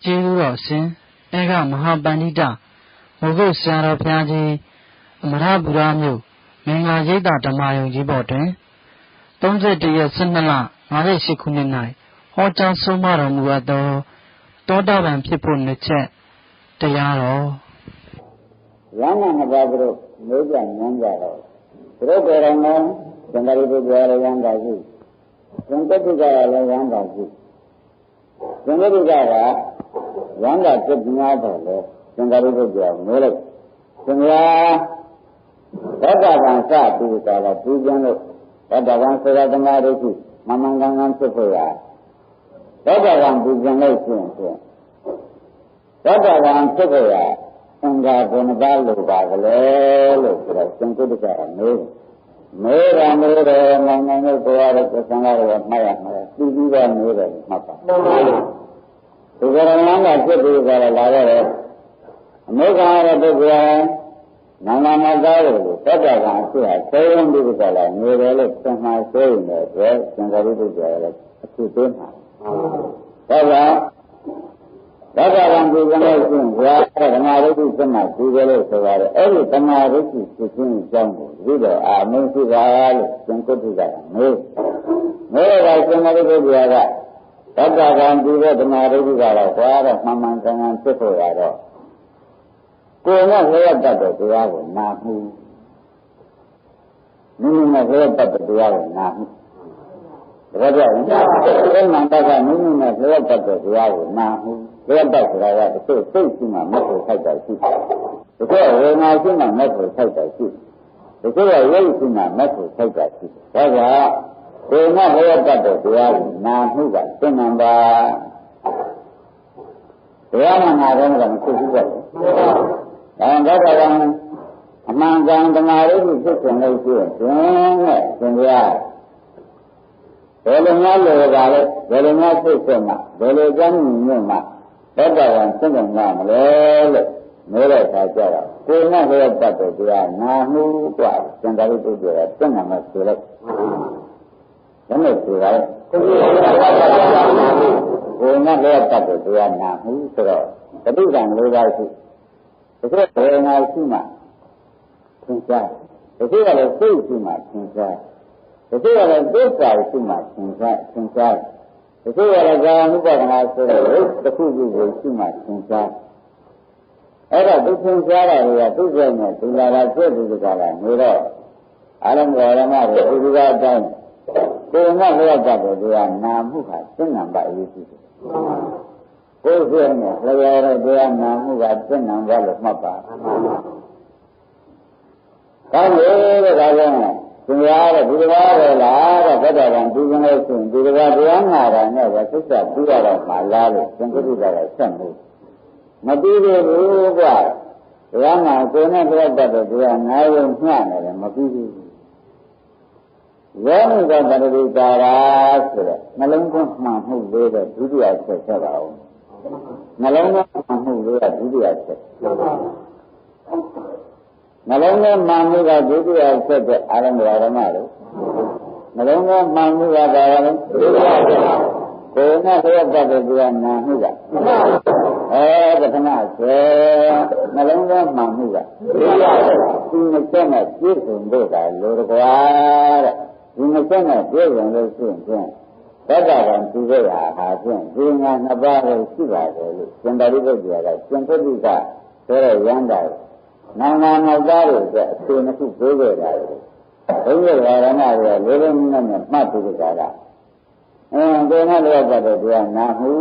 ကျေးဇူးတော်ရှင်ဧကမဟာပန္တိတမိုးကုတ်ဆရာတော်ဘုရားကြီးအမရပူရမြို့မင်္ဂလာရိပ်သာဓမ္မယုံကြီးဘော်တွင်31ရက်12လ58ခုနှစ်၌ဟောကြားဆုံးမတော်မူအပ်သောတောတာပန်ဖြစ်ဖို့နှစ်ချက်တရားတော်ရဟန်းနှစ်ပါးတို့မျိုးပြညမ်းကြတော့သူတို့ကိုယ်တော်နဲ့သံဃာရိပုတ္တရာလည်းရဟန်းတာရှိသံဃာတိကလည်းရဟန်းတာရှိသံဃာတိကရဟန်းတာပြည့်များတယ်လေသံဃာရိပုတ္တရာမျိုးလိုက်သံဃာဘောဓဘာစပြီးကြတာပြီးကျန်းလို့ဘောဓဘာဆိုတာသမာဓိရှိမမှန်ကန်ကန်ဖြစ်ဖို့ရဘောဓဘာပြီးကျန်းလို့ရှိရင်ဘောဓဘာဖြစ်ဖို့ရသံဃာဘုံပါလို့ပါကလေးလို့ဆိုတော့သံဃာတိကမေးတာမေးတယ်နိုင်ငံရဲ့ကိုယ်ရတဲ့သံဃာတွေမှတ်ရမှာပြီးပြီးတော့မေးတယ်မှတ်ပါဒီကရဏကဖြစ်ပြီးကြတော့လာရတယ်အမေကရတဲ့ပုဂ္ဂိုလ်နိုင်ငံမှာသားတယ်လို့တတ္တကအဖြစ်ဟာဆေးရုံပြီးကြလာနေတယ်လို့သင်မှာဆိုရင်လည်းသံဃာရိပုတ္တရာလည်းအဖြစ်သေးမှာဒါကြောင့်သတ္တကံဒီကနေ့ရှင်ဘုရားဓမ္မရိပ်စမဒီကလေးဆိုပါတယ်အဲ့ဒီဓမ္မရိပ်ဖြစ်ခြင်းအကြောင်းကိုဒီတော့အာမင်းရှိပါလို့သင်္ကုတ္တိကမေးတော့ရှင်မရိပုတ္တရာကသတ္တကံဒီတဲ့ဓမ္မရိပ်ကတော့ဘွားတော့မှန်မှန်ကန်ကန်ဖြစ်ဖို့ရတော့ကိုယ်နဲ့လျှက်တတ်တဲ့တရားကိုနာမှုမိမိနဲ့လျှက်တတ်တဲ့တရားကိုနာမှုဒါကြောင့်အဲ့မှန်တတ်ကမိမိနဲ့လျှက်တတ်တဲ့တရားကိုနာမှုလျှက်တတ်ဆိုတာကတစ်ချို့စိတ်ရှိမှမဟုတ်ထိုက်တာရှိတယ်။တစ်ချို့ဝေဒနာရှိမှမဟုတ်ထိုက်တာရှိတယ်။တစ်ချို့ကရုပ်ရှိမှမဟုတ်ထိုက်တာရှိတယ်။ဒါကြောင့်ကိုယ်နဲ့လျှက်တတ်တဲ့တရားကိုနာမှုကသင်္နံပါတရားမှနာတယ်ကမဖြစ်ဘူးပဲ။ဒါကြောင့်အမှန်ကန်ဓမ္မရိပ်ဖြစ်ခြင်းလို့ရှိရင်သင်ရဘယ်လိုများလိုပါလဲဘယ်လိုများဖြစ်စမှာဘယ်လိုကြောင့်ညွန့်မှာတတ္တဝံသိက္ခာမလဲလို့ပြောတဲ့အခါကျတော့ကိုယ်နဲ့လျက်တတ်တဲ့တရားနာမှုกว่าသံဃာရိပုတ္တရာသိက္ခာမဆိုလိုက်ဒါနဲ့ဆိုလိုက်ကိုယ်နဲ့လျက်တတ်တဲ့တရားနာမှုဆိုတော့တတိကံ၄ပါးရှိတကယ်ဘယ်နာရှိမှသင်္ချာတကယ်လည်းစိတ်ရှိမှသင်္ချာတကယ်လည်းသစ္စာရှိမှသင်္ချာတကယ်လည်းကာမဥပါဒနာဆိုတဲ့တစ်ခုခုကိုရှိမှသင်္ချာအဲ့တော့သူသင်္ချာတာတွေကသူ့ကျက်နဲ့သူလာတာပြည့်သူကလာနေတော့အာရမရမတွေဒီကအတိုင်းကိုယ်နဲ့လျက်တတ်တဲ့တရားနာမှုဟာသိဉ္ဇံပါအရေးကြီးတယ်ကိုယ်ကျက်နဲ့လျက်တဲ့တရားနာမှုကသိဉ္ဇံပါလို့မှတ်ပါဒါလေဒါကြောင့်သူများတဲ့ဒီတစ်ပါးပဲလားတဲ့ဘုရားကသူကလည်းဆိုရင်ဒီတစ်ပါးတရားနာတာနဲ့ပဲသစ္စာပြီးရတော့မှလားလို့သင်္ကုတ္တိကလည်းဆက်မှုမပြီးသေးဘူးကွာတရားနာကိုယ်နဲ့ပြတ်တတ်တဲ့တရားနာရုံညှနေတယ်မပြီးဘူးယောနိကတတိကာရာဆိုတဲ့နှလုံးသွင်းမှန်မှုလေးတဲ့ဒုတိယဆက်ဆက်ပါဦးနှလုံးသွင်းမှန်မှုလေးကဒုတိယဆက်နှလုံးသွင်းမှန်မှုကဒုတိယဆက်တဲ့အာရမဓမ္မလို့နှလုံးသွင်းမှန်မှုကဘာလဲဒုတိယဆက်ကိုယ်နဲ့လျက်တတ်တဲ့တရားနာမှုကပထမဆေနှလုံးသွင်းမှန်မှုကဒုတိယဆက်ဒီနှစ်ချက်နဲ့ပြည့်စုံဖို့ကလိုတကွာတဲ့ဒီနှစ်ချက်နဲ့ပြည့်စုံလို့ရှိရင်သတ္တဗံသူရဲ့ဟာဖြင့်ဒီငါနှစ်ပါးကိုရှိပါတယ်လို့ရှင်သာရိပုတ္တရာကရှင်ပုတ္တိကဆိုတဲ့ရန်တာနိုင်ငံနောက်သားတွေအတွက်အချိန်တစ်ခုပေးခဲ့တာလေဘုရားဘာရဏတွေကလေးလေးနက်နက်မှတ်ပြီးကြတာကိုယ်နဲ့လျက်တဲ့တရားနာမှု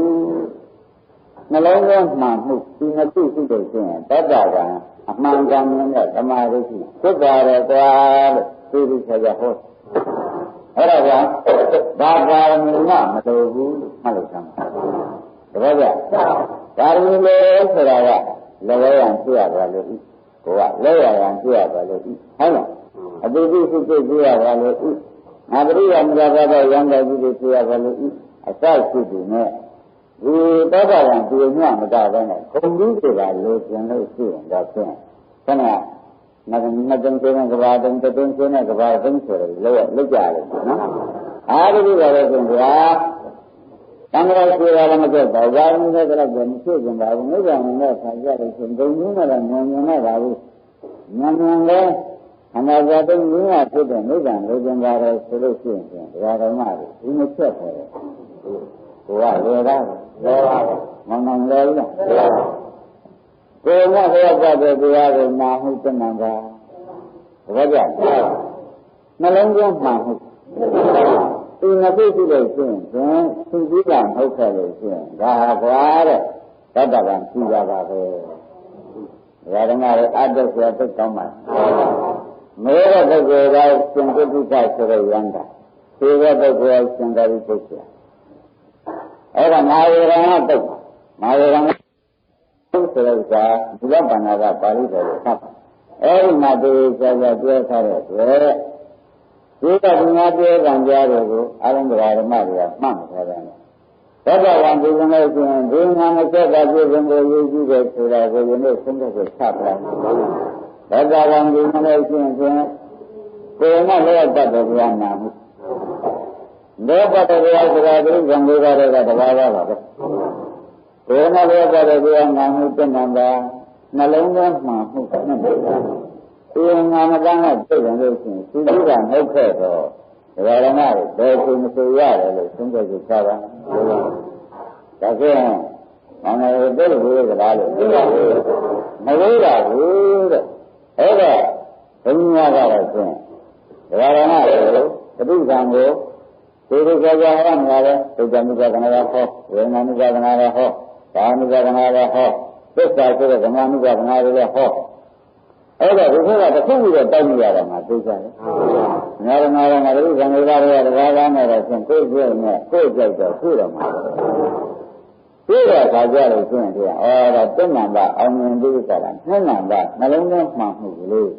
နှလုံးသွင်းမှန်မှုဒီနှစ်ခုရှိတဲ့ချင်းတတ္တကံအမှန်ကန်တဲ့ဓမ္မရိပ်ရှိဖြစ်ပါတယ်ကွာလို့သိသိချာချာဟောအဲ့ဒါကဘာပါရမီမှမလိုဘူးလို့မှတ်လိုက်သမ်းပါတပည့်ကြပါရမီလို့ဆိုတာကလည်းရန်ပြရပါလို့ကိုကလဲရရန်ပြရပါလို့ဟုတ်လားအတိအကျစိတ်ပြရပါလို့ငါပရိယမဂဘာတော့ရန်တဲ့ကြီးပြရပါလို့အစရှိတယ်နဲ့ဒီတောတာကဒီညမတာပဲနဲ့ခုံကြီးတွေကလိုချင်လို့ရှိရင်တော့ဖြင့်ခဏမတုံသေးတဲ့ကဘာတုံတုံသေးတဲ့ကဘာတုံဆိုတယ်လောက်ကြတယ်နော်အားဒီလိုပဲဆိုရင်ဗျာ တန်ခါဆွေတာလည်းမကြောက်ပါဘူးဘာလို့လဲဆိုတော့မရှိကြပါဘူးမိဘနဲ့ဆံကြလို့ရှင်ဒုံကြီးနဲ့လည်းငြုံနေပါဘူးဉာဏ်ဉာဏ်လဲခန္ဓာဇာတုံးကြီးကဖြစ်တဲ့မိဘလိုချင်ပါတယ်ဆိုလို့ရှိရင်ဒကာဓမ္မတွေဒီမချက်ပဲကိုကလေတာလေပါမမလဲလားကိုယ်ကဘယ်ရောက်တဲ့တရားကိုနာမှုတဏ္ဍာဘာကြနှလုံးသွင်းမှမှုဒီနှစ်ခုရှိလို့ရှိရင်သူကြီးကဟုတ်ခဲ့လို့ရှိရင်ဒါကွာတဲ့တတ္တကံကြည့်ရပါပဲဓမ္မတွေအတ္တဆိုသိကောင်းပါမဲတဲ့ပုဂ္ဂိုလ်ကရှင်ကုဋ္ဌကဆိုတဲ့ယန္တာသေတဲ့ပုဂ္ဂိုလ်ကရှင်သာရိပုတ္တရာအဲ့ဒါမာယေရဏတုတ်မာယေရဏဆိုတဲ့ကဘုရားဗန္နာကပါဠိတော်ကိုဖတ်အဲ့ဒီမှာဒီဆရာပြောထားတဲ့တွေ့ဒီကပညာပြေကံကြားတွေကိုအာရုံဓမ္မတွေကမှတ်ထားတယ်သတ္တဝံဒီကနေ့ဆိုရင်ဒီငါမဆက်တာပြည့်စုံကိုရည်ကြည့်တယ်ဆိုတာကိုယနေ့ဆုံးဖြတ်ချက်ချပလိုက်သတ္တဝံဒီကနေ့ဆိုရင်ကိုယ်နဲ့လျောက်တတ်တဲ့ဘုရားနာမှုလောကတရားဆိုတာဒီကံလေးပါးတွေကတဘာဝပါပဲကိုယ်နဲ့လျောက်တတ်တဲ့ဘုရားနာမှုတဏ္ဍာနှလုံးသားမှန်မှုနဲ့ဒီငါမတန်းကပြည့်စုံလို့ရှိရင်သူကြီးကနှုတ်ခဲ့တော့ဒကာရမတွေဘယ်ကိုမဆိုရတယ်လို့သုံးချက်ကိုစားပါဒါဖြင့်မောင်ငယ်တို့တို့ကလားလို့မလို့ပါဘူးတဲ့အဲ့ဒါဘုရားကတော့ဖြင့်ဒကာရမတွေပဋိသင်္ကိုဒီလိုကြောကြရမှာလေသုတ္တမိကကနာရဟောဝေဒနာမိကကနာရဟောကာမိကကနာရဟောသစ္စာဆိုတဲ့ဓမ္မမိကကနာရလည်းဟောအဲ့ဒါဒီကတစ်ခုပြီးတော့တောင်းရတာမှသိကြတယ်။နာရနာရနာရိသံဃာတွေကတကားကားနဲ့တော့ရှင်ကိုယ်ကျဲနဲ့ကိုယ်ကြိုက်တော့တွေ့တော့မှာ။တွေ့တဲ့အခါကျလို့ရှိရင်ဒါတဏ္ဍာအောင်မြင်ပြီးကြတာနှဏ္ဍာနှလုံးသွင်းမှမှုကလေး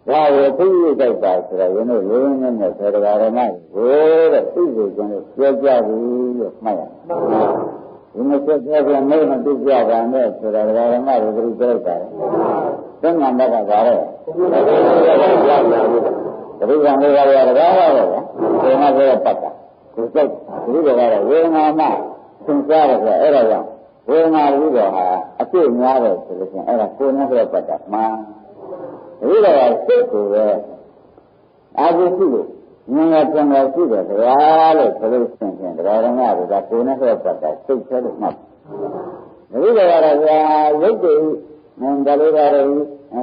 ဒါကိုသိရကြတာဆိုတော့ယနေ့လေးရင်းနဲ့သေတကာရမကိုတဲ့သိစေခြင်းလို့ပြောကြပြီလို့မှတ်ရတယ်။ဒီမဆက်ဆက်ပြန်ไม่မသိကြပါနဲ့ဆိုတော့ဒကာရမတွေပြိကြလိုက်တာသင်္ကန်းဘက်ကပါတော့ပရိသံလေးပါးရတာဒါပါပဲဒီမှာဆိုပတ်တာကိုစိတ်ဒီလိုကတော့ဝေဒနာမှသင်ကြားတယ်ဆိုအဲ့ဒါကြောင့်ဝေဒနာပြီးတော့ဟာအပြည့်များတယ်ဆိုလို့ရှိရင်အဲ့ဒါကိုယ်နဲ့ဆိုပတ်တာမှန်ဒီလိုကစိတ်ကိုပဲအာဟုရှိလို့ဉာဏ်နဲ့ပြန်လို့ရှိတယ်ဗျာလို့ဆိုလို့ရှိရင်တရားတော်ကဒါကိုယ်နဲ့ဆိုပတ်တာစိတ်ထဲလို့မှတ်ဒီလိုကတော့ဗျာရုပ်တည်နံဒါလေးပါရည်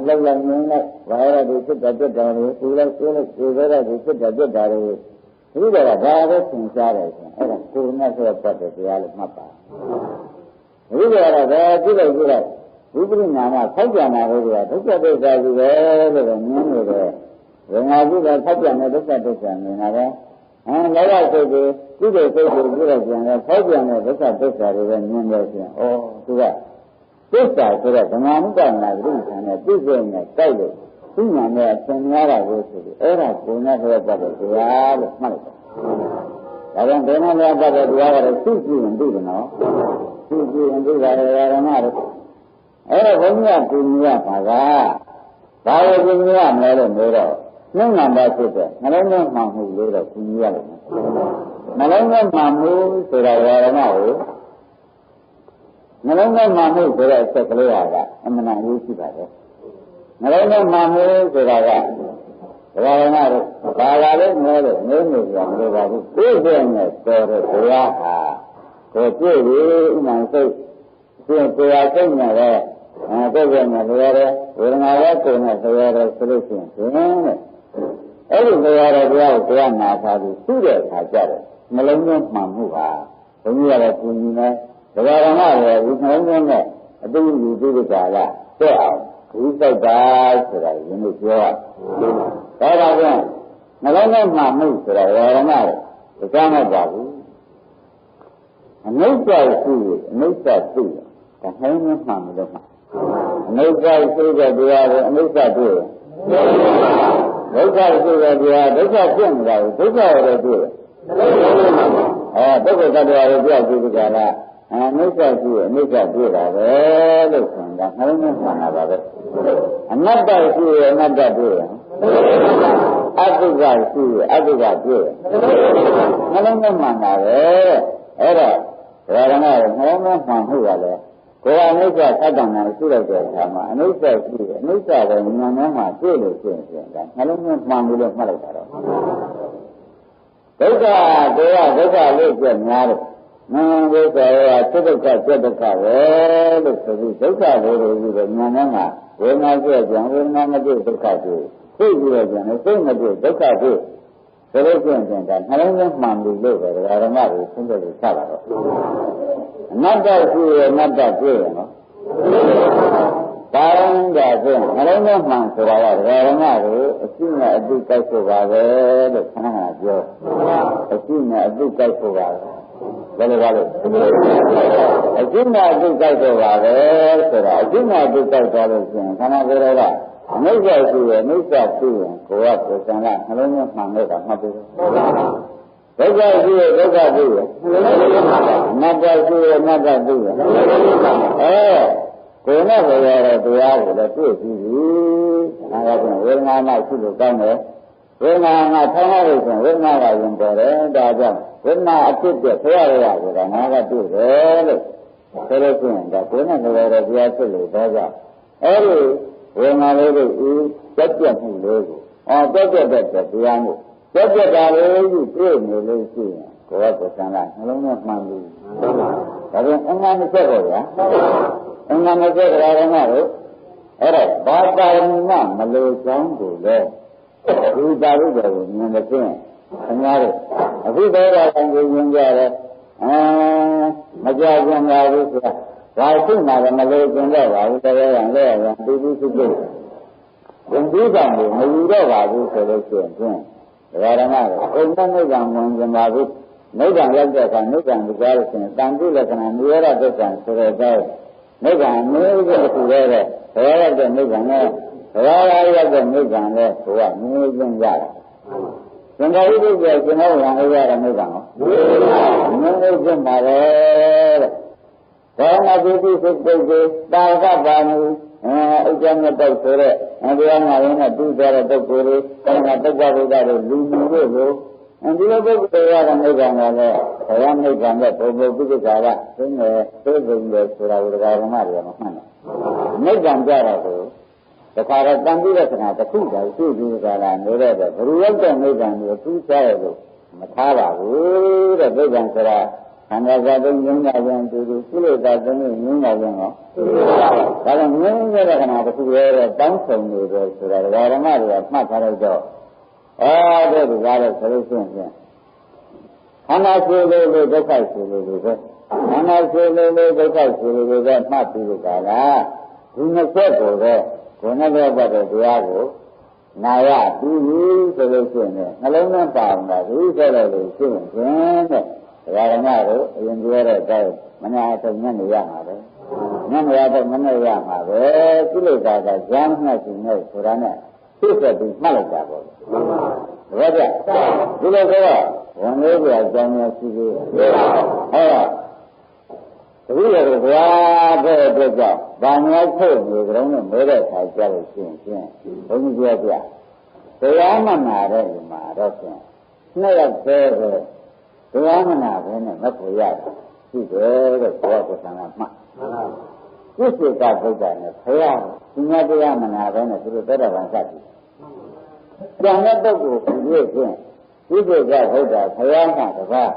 လောက်လောက်ငင်းလိုက်ဘာရတဲ့စိတ်တက်တက်တာတွေသူလိုက်ကိုယ်လိုက်ကိုယ်ရတဲ့စိတ်တက်တက်တာတွေဒီလိုကဒါပဲသင်ကြားတယ်ဆိုအဲ့ဒါကိုယ်နဲ့ဆိုပတ်တဲ့တရားလို့မှတ်ပါဒီလိုကတော့ဒါကြည့်လိုက်ဝိပရိနာမဆောက်ပြန်တာလေးတွေကဒုက္ခဒုက္ခကြီးပဲလို့ပဲမြင်နေတယ်ဝိညာဉ်ကြီးကဆောက်ပြန်တဲ့ဒုက္ခဒုက္ခမြင်တာပဲလောဘစိတ်တွေကုသိုလ်စိတ်တွေပြုလိုက်ပြန်တယ်ဆောက်ပြန်တဲ့ဒုက္ခဒုက္ခတွေပဲမြင်တယ်ဆိုရင်သူကသစ္စာဆိုတဲ့ဓမ္မနုပနာပြိဋ္ဌာန်နဲ့ပြည့်စုံနဲ့တိုက်လို့သူ့ညာနဲ့သင်များတာကိုဆိုပြီးအဲ့ဒါကိုယ်နဲ့ပြောတတ်တဲ့တရားလို့မှတ်လိုက်တာဒါကြောင့်ဘယ်နဲ့ပြောတတ်တဲ့တရားကတော့သိကြည့်ရင်သိတယ်နော်သိကြည့်ရင်သိတာလေဓမ္မတွေအဲ့တော့ဘုရားကိုမြင်ရပါကဘာလို့ကိုမြင်ရမလဲလို့ပြောတော့နှလုံးသားဖြစ်တဲ့နှလုံးသားမှန်မှုလေးတော့ကိုမြင်ရလိမ့်မယ်နှလုံးသားမှန်မှုဆိုတာဓမ္မကိုနှလုံးသားမှန်မှုဆိုတဲ့အချက်ကလေးကအမှန်အရေးရှိပါတယ်နှလုံးသားမှန်မှုဆိုတာကဘုရားကဘာလာလဲနဲလို့နေနေကြမလို့ပါဘူးကိုယ်တည်းနဲ့တော်တဲ့ဘုရားဟာကိုယ်ပြည့်ပြီးဥမှန်စိတ်ပြည့်တရားစိတ်နဲ့ပဲကိုယ်ကလည်းဘုရားရဲ့ဝေဒနာရဲ့ကိုယ်နဲ့ဘုရားရဲ့ဆိုလို့ရှိရင်တဲ့အဲ့ဒီဘုရားရဲ့ဘုရားကိုတရားနာထားပြီးသိတဲ့အခါကျတော့နှလုံးသားမှန်မှုဟာဘုရားရဲ့ကိုယ်ကြီးနဲ့ဒကာရမရဲ့ဒီနှလုံးသွင်းတဲ့အတူတူဒီကလာတဲ့အောင်ဒီစိတ်ပါဆိုတာရင်းလို့ပြောရဒါပါပြန်နှလုံးသွင်းမှမှုဆိုတာဒကာရမရဲ့အကြောင်းမပါဘူးအနုတ္တရှိအနုတ္တသိဒါနှလုံးသွင်းမှမလို့မှာအနုတ္တရှိတဲ့တရားကိုအနုတ္တတွေ့ဒုက္ခရှိတဲ့တရားဒုက္ခဖြစ်နေတာကိုဒုက္ခရတယ်တွေ့ပုဂ္ဂိုလ်တ attva တွေပြောကြည့်ကြတာအနိစ္စရှိအနိစ္စတွေ့တာပဲလို့ဆိုတာနှလုံးသွင်းမှန်တာပါပဲအနတ္တရှိအနတ္တတွေ့အတုကရှိအတုကတွေ့နှလုံးသွင်းမှန်တာပဲအဲ့ဒါ ဒါကလည်းနှလုံးသားမှန်မှုကလည်းကိုယ်အနိစ္စသတ္တနာရှိလိုက်တဲ့အခါမှာအနိစ္စရှိတယ်အနိစ္စပဲဉာဏ်ထဲမှာတွေ့လို့ရှိရင်ဒါနှလုံးသားမှန်ပြီလို့မှတ်လိုက်တာတော့ဒုက္ခကိုယ်ကဒုက္ခလို့ပြများတယ်ဒုက္ခရောစိတ်ဒုက္ခစိတ်ဒုက္ခပဲလို့ဆိုပြီးဒုက္ခလေးတွေကြီးပဲဉာဏ်ထဲမှာဝေဒနာပြည့်ကြံဝေဒနာမပြည့်ဒုက္ခပြည့်သိပြီးတော့ကျန်တယ်စိတ်မပြည့်ဒုက္ခပြည့်ဒါလို့ကျင့်ကြတာနှလုံးသားမှန်ပြီလို့ပဲဓမ္မတွေသင်္ကြန်ကိုစတာတော့အနတ္တရှိရအနတ္တပြည့်ရနော်ဒါရင်ဒါဖြင့်နှလုံးသားမှန်ဆိုတာကဓမ္မတွေအရှိနဲ့အတိတ်ကိုက်ဖို့ပါပဲလို့ခဏခဏပြောအရှိနဲ့အတိတ်ကိုက်ဖို့ပါဘယ်လိုပါလဲအရှိနဲ့အတိတ်ကိုက်ဖို့ပါပဲဆိုတာအရှိနဲ့အတိတ်ကိုက်သွားလို့ရှိရင်ခန္ဓာကိုယ်ကအနိစ္စရှိရအနိစ္စရှိရင်ကိုယ်ကကိုယ်ဆန္ဒနှလုံးသားမှန်လို့ကမှတ်ပြီးဒုက္ခရှိရဒုက္ခရှိရအနတ္တရှိရအနတ္တရှိရကိုယ်နဲ့ဘယ်ရတဲ့တရားကိုလည်းတွေ့ပြီးပြီ။ဒါကဝေဒနာမှရှိလို့ကောင်းတယ်။ဝေဒနာကဆောင်းရလို့ဆိုရင်ဝေဒနာကရင်ပေါ်တယ်။ဒါကြောင့်ဝေဒနာအဖြစ်ပြဆရာရဆိုတာငါကတွေ့တယ်လို့ဆိုလို့ရှိရင်ဒါကိုယ်နဲ့ဘယ်ရတဲ့တရားဖြစ်လို့ဒါကြောင့်အဲဒီဝေဒနာလေးတွေတက်ပြတ်မှုလေးကိုတက်ပြတ်တဲ့တရားမျိုးတက်ပြတ်တာလေးကြီးတွေ့နေလို့ရှိရင်ကိုယ်ကကိုယ်ဆန္ဒနှလုံးနဲ့မှန်ပြီ။ဒါပြန်အမှန်တစ်ချက်ပေါ့ဗျာ။အမှန်မကျတဲ့ဓမ္မတို့အဲ့တော့ဘာသာရမမလို့ကြောင်းကိုလေဒီသာရုပ်ကိုမြင်တဲ့ဖြင့်ခင်ဗျားတို့အခုတော့ကံကိုမြင်ကြတယ်မကြကြင်ပါဘူးဆိုတာဒါရှိမှလည်းမလို့ကျင်တော့ပါဘူးတရားရံလဲရံတူတူစုစုဝင်ပြီးကြတယ်မယူတော့ပါဘူးဆိုလို့ရှိရင်ဖြင့်ဓမ္မတို့အုံနဲ့နိဗ္ဗာန်ဝင်ကြပါဘူးနိဗ္ဗာန်ရောက်တဲ့အခါနိဗ္ဗာန်ကိုကြားလို့ရှိရင်တန်တိလက္ခဏာနိရောဓသစ္စာဆိုတဲ့နိဗ္ဗာန်မျိုးစုံတစ်ခုတည်းပဲဘယ်ရောက်တဲ့နိဗ္ဗာန်နဲ့ဘယ်ရောက်တဲ့နိဗ္ဗာန်လဲကိုကမျိုးချင်းရတာသင်္ခါရိပုဂ္ဂိုလ်ကျွန်တော်ဝင်ရတဲ့နိဗ္ဗာန်ကိုမျိုးချင်းပါပဲတဲ့ဘာနာတိစိတ်ပုဂ္ဂိုလ်တာဝကပါဏုဥစ္စာနဲ့တောက်ဆိုတဲ့တရားနာရင်းနဲ့ပြီးသွားတဲ့ပုဂ္ဂိုလ်တွေတောင်းတာပုဂ္ဂိုလ်တွေလူမျိုးတွေကိုဒီလိုပုဂ္ဂိုလ်ရတဲ့နိဗ္ဗာန်ကလည်းဘုရားနိဗ္ဗာန်နဲ့ဘုံဘုပိစ္ဆာကသိနေသိနေတယ်ဆိုတာကိုဓမ္မတွေကမမှန်ဘူးနိဗ္ဗာန်ကြတော့ကိုတခါတော့တန်ပြီးတဲ့ခဏတစ်ခုတည်းရှိပြီးကြတာနေတဲ့ဘယ်လိုရောက်တဲ့နိဗ္ဗာန်ကိုသူ့စားရလို့မထားပါဘူးတဲ့နိဗ္ဗာန်ဆိုတာခန္ဓာသာသုံးဉာဏ်ဉာဏ်တူတူကုလသာသုံးဉာဏ်ဉာဏ်ရောဒါကြောင့်ဉာဏ်ရတဲ့ခဏတစ်ခုရဲတဲ့တောင်းဆုံနေတယ်ဆိုတာဓမ္မတွေကမှတ်ထားလိုက်တော့တဲ့ဒီကားတော့ဆိုလို့ရှိရင်ခန္ဓာရှိလို့ဒုက္ခရှိလို့ပဲခန္ဓာရှိလို့ဒုက္ခရှိလို့ပဲမှတ်ပြီးကြတာဒီနှစ်ချက်ကိုပဲကိုယ်နဲ့တော့ပတ်တဲ့တရားကိုနာရပြီးပြီဆိုလို့ရှိရင်နှလုံးသားပါအောင်ပါဘူးဆိုတော့လို့ရှိရင်တဲ့ဒါကမှတော့အရင်ပြောတဲ့အတိုင်းမနာဆုံးညနေရမှာပဲညနေရတော့မနေ့ရမှာပဲကုလိကာကဇာမှတ်ရှင်နဲ့ဆိုတာနဲ့သိတဲ့ပြီးမှတ်လိုက်တာပေါ့ဘယ်ကြဒီလိုဆိုတော့ဝန်လေးပြအကြောင်းများရှိသေးတယ်တပည့်တော်ဘုရားတဲ့အတွက်ကြောင့်ဗာမယာထုတ်နေကြုံနဲ့မဲတဲ့ခါကြလို့ရှိရင်ဘုန်းကြီးပြောပြတရားမနာတဲ့လူမှာတော့ဖြင့်နှစ်ယောက်သေးပဲတရားမနာဘဲနဲ့မဖို့ရတယ်ရှိတယ်တဲ့ဘုရားကိုယ်ဆန္ဒမှပြည့်စုံတာဘုရားနဲ့ဘုရားဒီမြတ်တရားမနာဘဲနဲ့သူတို့တဲ့ဗံစပ်တယ်ကျန်တဲ့ပုဂ္ဂိုလ်ကိုပြည့်စုံဒီဘုရားဘုရားဘုရားကတပါး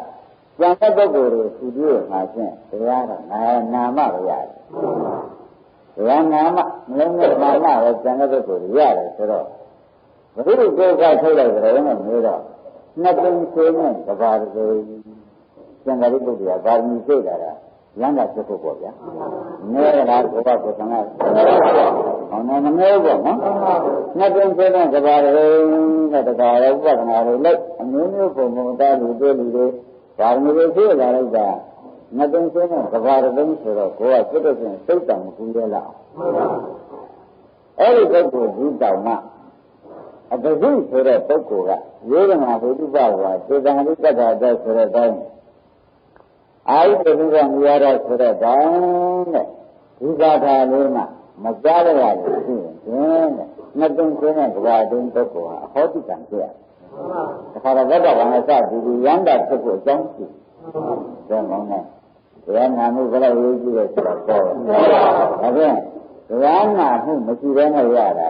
ကျန်တဲ့ပုဂ္ဂိုလ်တွေသူတို့မှာဖြင့်တရားကနာမပဲရတယ်တရားနာမမလုံးနဲ့နာမပဲကျန်တဲ့ပုဂ္ဂိုလ်တွေရတယ်ဆိုတော့ဘုရားကိုယ်ကထုတ်လိုက်ကြတယ်နဲ့မျိုးတော့နှစ်ပင်ဆိုးနဲ့တပါးဆိုကျန်တဲ့ပုဂ္ဂိုလ်ကပါရမီစိတ်လာတာရမ်းတာဖြစ်ဖို့ပေါ့ဗျာနဲလားဘုရားကိုယ်ကဟောနေမမျိုးပေါ့နော်နှစ်ပင်ဆိုးနဲ့တပါးနဲ့တကားရောဥပဒနာတွေလိုက်အမျိုးမျိုးပုံပုံသားလူတွေလူတွေဒါမျိုးတွေဖြစ်လာလိုက်တာနှစ်ပင်ဆိုးနဲ့တပါးတုံးဆိုတော့ကိုယ်ကစိတ်တော့စိတ်တောင်မကူရလောက်အဲ့ဒီပုဂ္ဂိုလ်ဒီတောင်မှအတသိဆိုတဲ့ပုဂ္ဂိုလ်ကယောဂနာဘုဒ္ဓဘာဝစေတံအရိပတ္တာတဲ့ဆိုတဲ့အတိုင်းအာယုတ္တိကမြရတဲ့ဆိုတဲ့အတိုင်းတဲ့ဒီကာထာလေးမှာမကြားရရလို့ရှိရင်တဲ့နှစ်သုံးခွင်းနဲ့ကြွားတဲ့ပုဂ္ဂိုလ်ဟာအဟောတိကံပြရတခါတော့ဗတ္တဝါနဲ့စပြီးရန္တာဖြစ်ဖို့အကြောင်းရှိတယ်မောင်းနဲ့ တရားနာမှုဘယ်လိုရေးကြည့်လဲဆိုတော့ပေါ်တယ်ဒါဖြင့်တရားနာမှုမရှိဘဲနဲ့ရတာ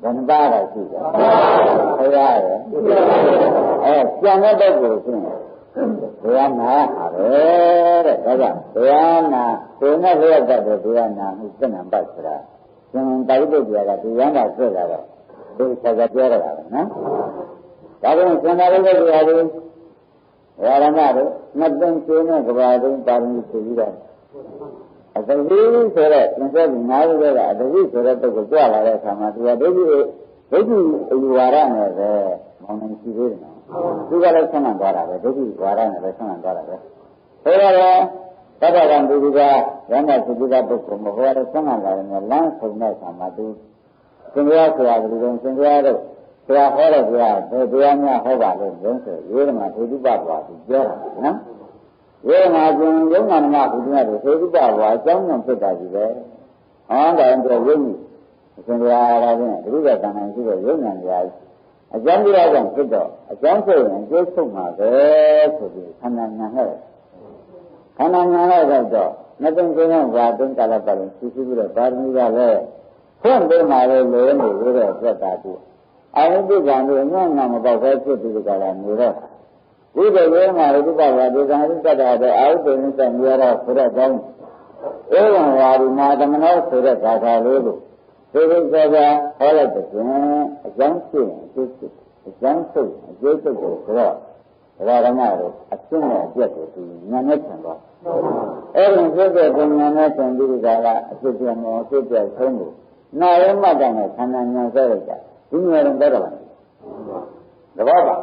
ဘယ်နှပါးကရှိတယ်ဘုရားရဲ့ကျန်တဲ့ပုဂ္ဂိုလ်ချင်းတရားနာဟာပဲတဲ့ဒါကြောင့်တရားနာကိုယ်နဲ့လျက်တဲ့တရားနာမှုသင်္နံပတ်ဆိုတာရှင်တာဝိတ္တတရားကတရားနာဆွဲလာတော့ဒီဆက်ကြပြောရတာပဲနော်ဒါကြောင့်ရှင်တာဝိတ္တတရားကိုဝါရမတို့နှစ်သိန်းကျင်းတဲ့ကဘာသိန်းပါရမီဆိုပြီးတော့အတဝိဆိုတဲ့သင်္ကေတနာရည်ကအတဝိဆိုတဲ့ပုဂ္ဂိုလ်ကြွလာတဲ့အခါမှာသူကဒိဋ္ဌိအယူဝါဒနဲ့ပဲမောင်းနေရှိသေးတယ်နော်သူကလည်းဆန်းသွားတာပဲဒိဋ္ဌိဝါဒနဲ့ပဲဆန်းသွားတာပဲဆိုတော့သတ္တဗံဒုတိယရဟန္တာသုတိကပုဂ္ဂိုလ်မဟုတ်ရဆန်းလာတယ်လမ်းဆုံးတဲ့အခါမှာသူသင်္ကြန်ဆရာကလည်းသင်္ကြန်တို့ဆရာဟောတဲ့တရားတရားများဟောပါလို့လုံးဆိုရေးဓမ္မသုတိပဘွားသူပြောတာနော်ရေးဓမ္မကျင်ယုံနာမဘုရားတို့သုတိပဘွားအကြောင်းကြောင့်ဖြစ်တာကြီးပဲဟောတယ်တော့ယုံကြည်အရှင်ဘုရားလာခြင်းဒီလိုကတန်တိုင်းရှိတဲ့ယုံနာတရားအကြောင်းတရားကြောင့်ဖြစ်တော့အကြောင်းဆိုရင်အကျိုးဆုံးမှာပဲဆိုပြီးခန္ဓာညာနဲ့ခန္ဓာညာနဲ့တော့နှစ်သိန်းကျင်းတဲ့ဇာတိကာလပတ်လုံးရှိရှိပြီးတော့ပါရမီကလည်းဖွင့်ပေးမှာလေလို့နေရတဲ့သက်တာကူအာယုတိကံတို့ညံ့ငါမပေါက်ပဲဖြစ်ပြီးကြတာနေတော့ဒီလိုရဲမှာဒီကဘာဒီကံဥစ္စာတဲ့အာယုတိနိစ္စမြရတော့ဆိုတဲ့အကြောင်းဧဝံဝါဒီနာသမနောဆိုတဲ့ဘာသာလေးကိုဒီလိုဆိုကြဟောလိုက်တဲ့အကြောင်းဖြစ်အကျိုးဖြစ်အကြောင်းဆုပ်အကျိုးဆုပ်ကိုဆိုတော့ဓမ္မတို့အရှင်းနဲ့အပြတ်ကိုသူဉာဏ်နဲ့ဆင်တော့အဲ့ဒီဖြစ်တဲ့ဉာဏ်နဲ့ဆင်ပြီးကြတာအဖြစ်ပြမောအဖြစ်ပြဆုံးကိုနာယမတ္တနဲ့ခန္ဓာဉာဏ်ဆွဲလိုက်တာဒီဉာဏ်တော့တော့ပါသဘောပါ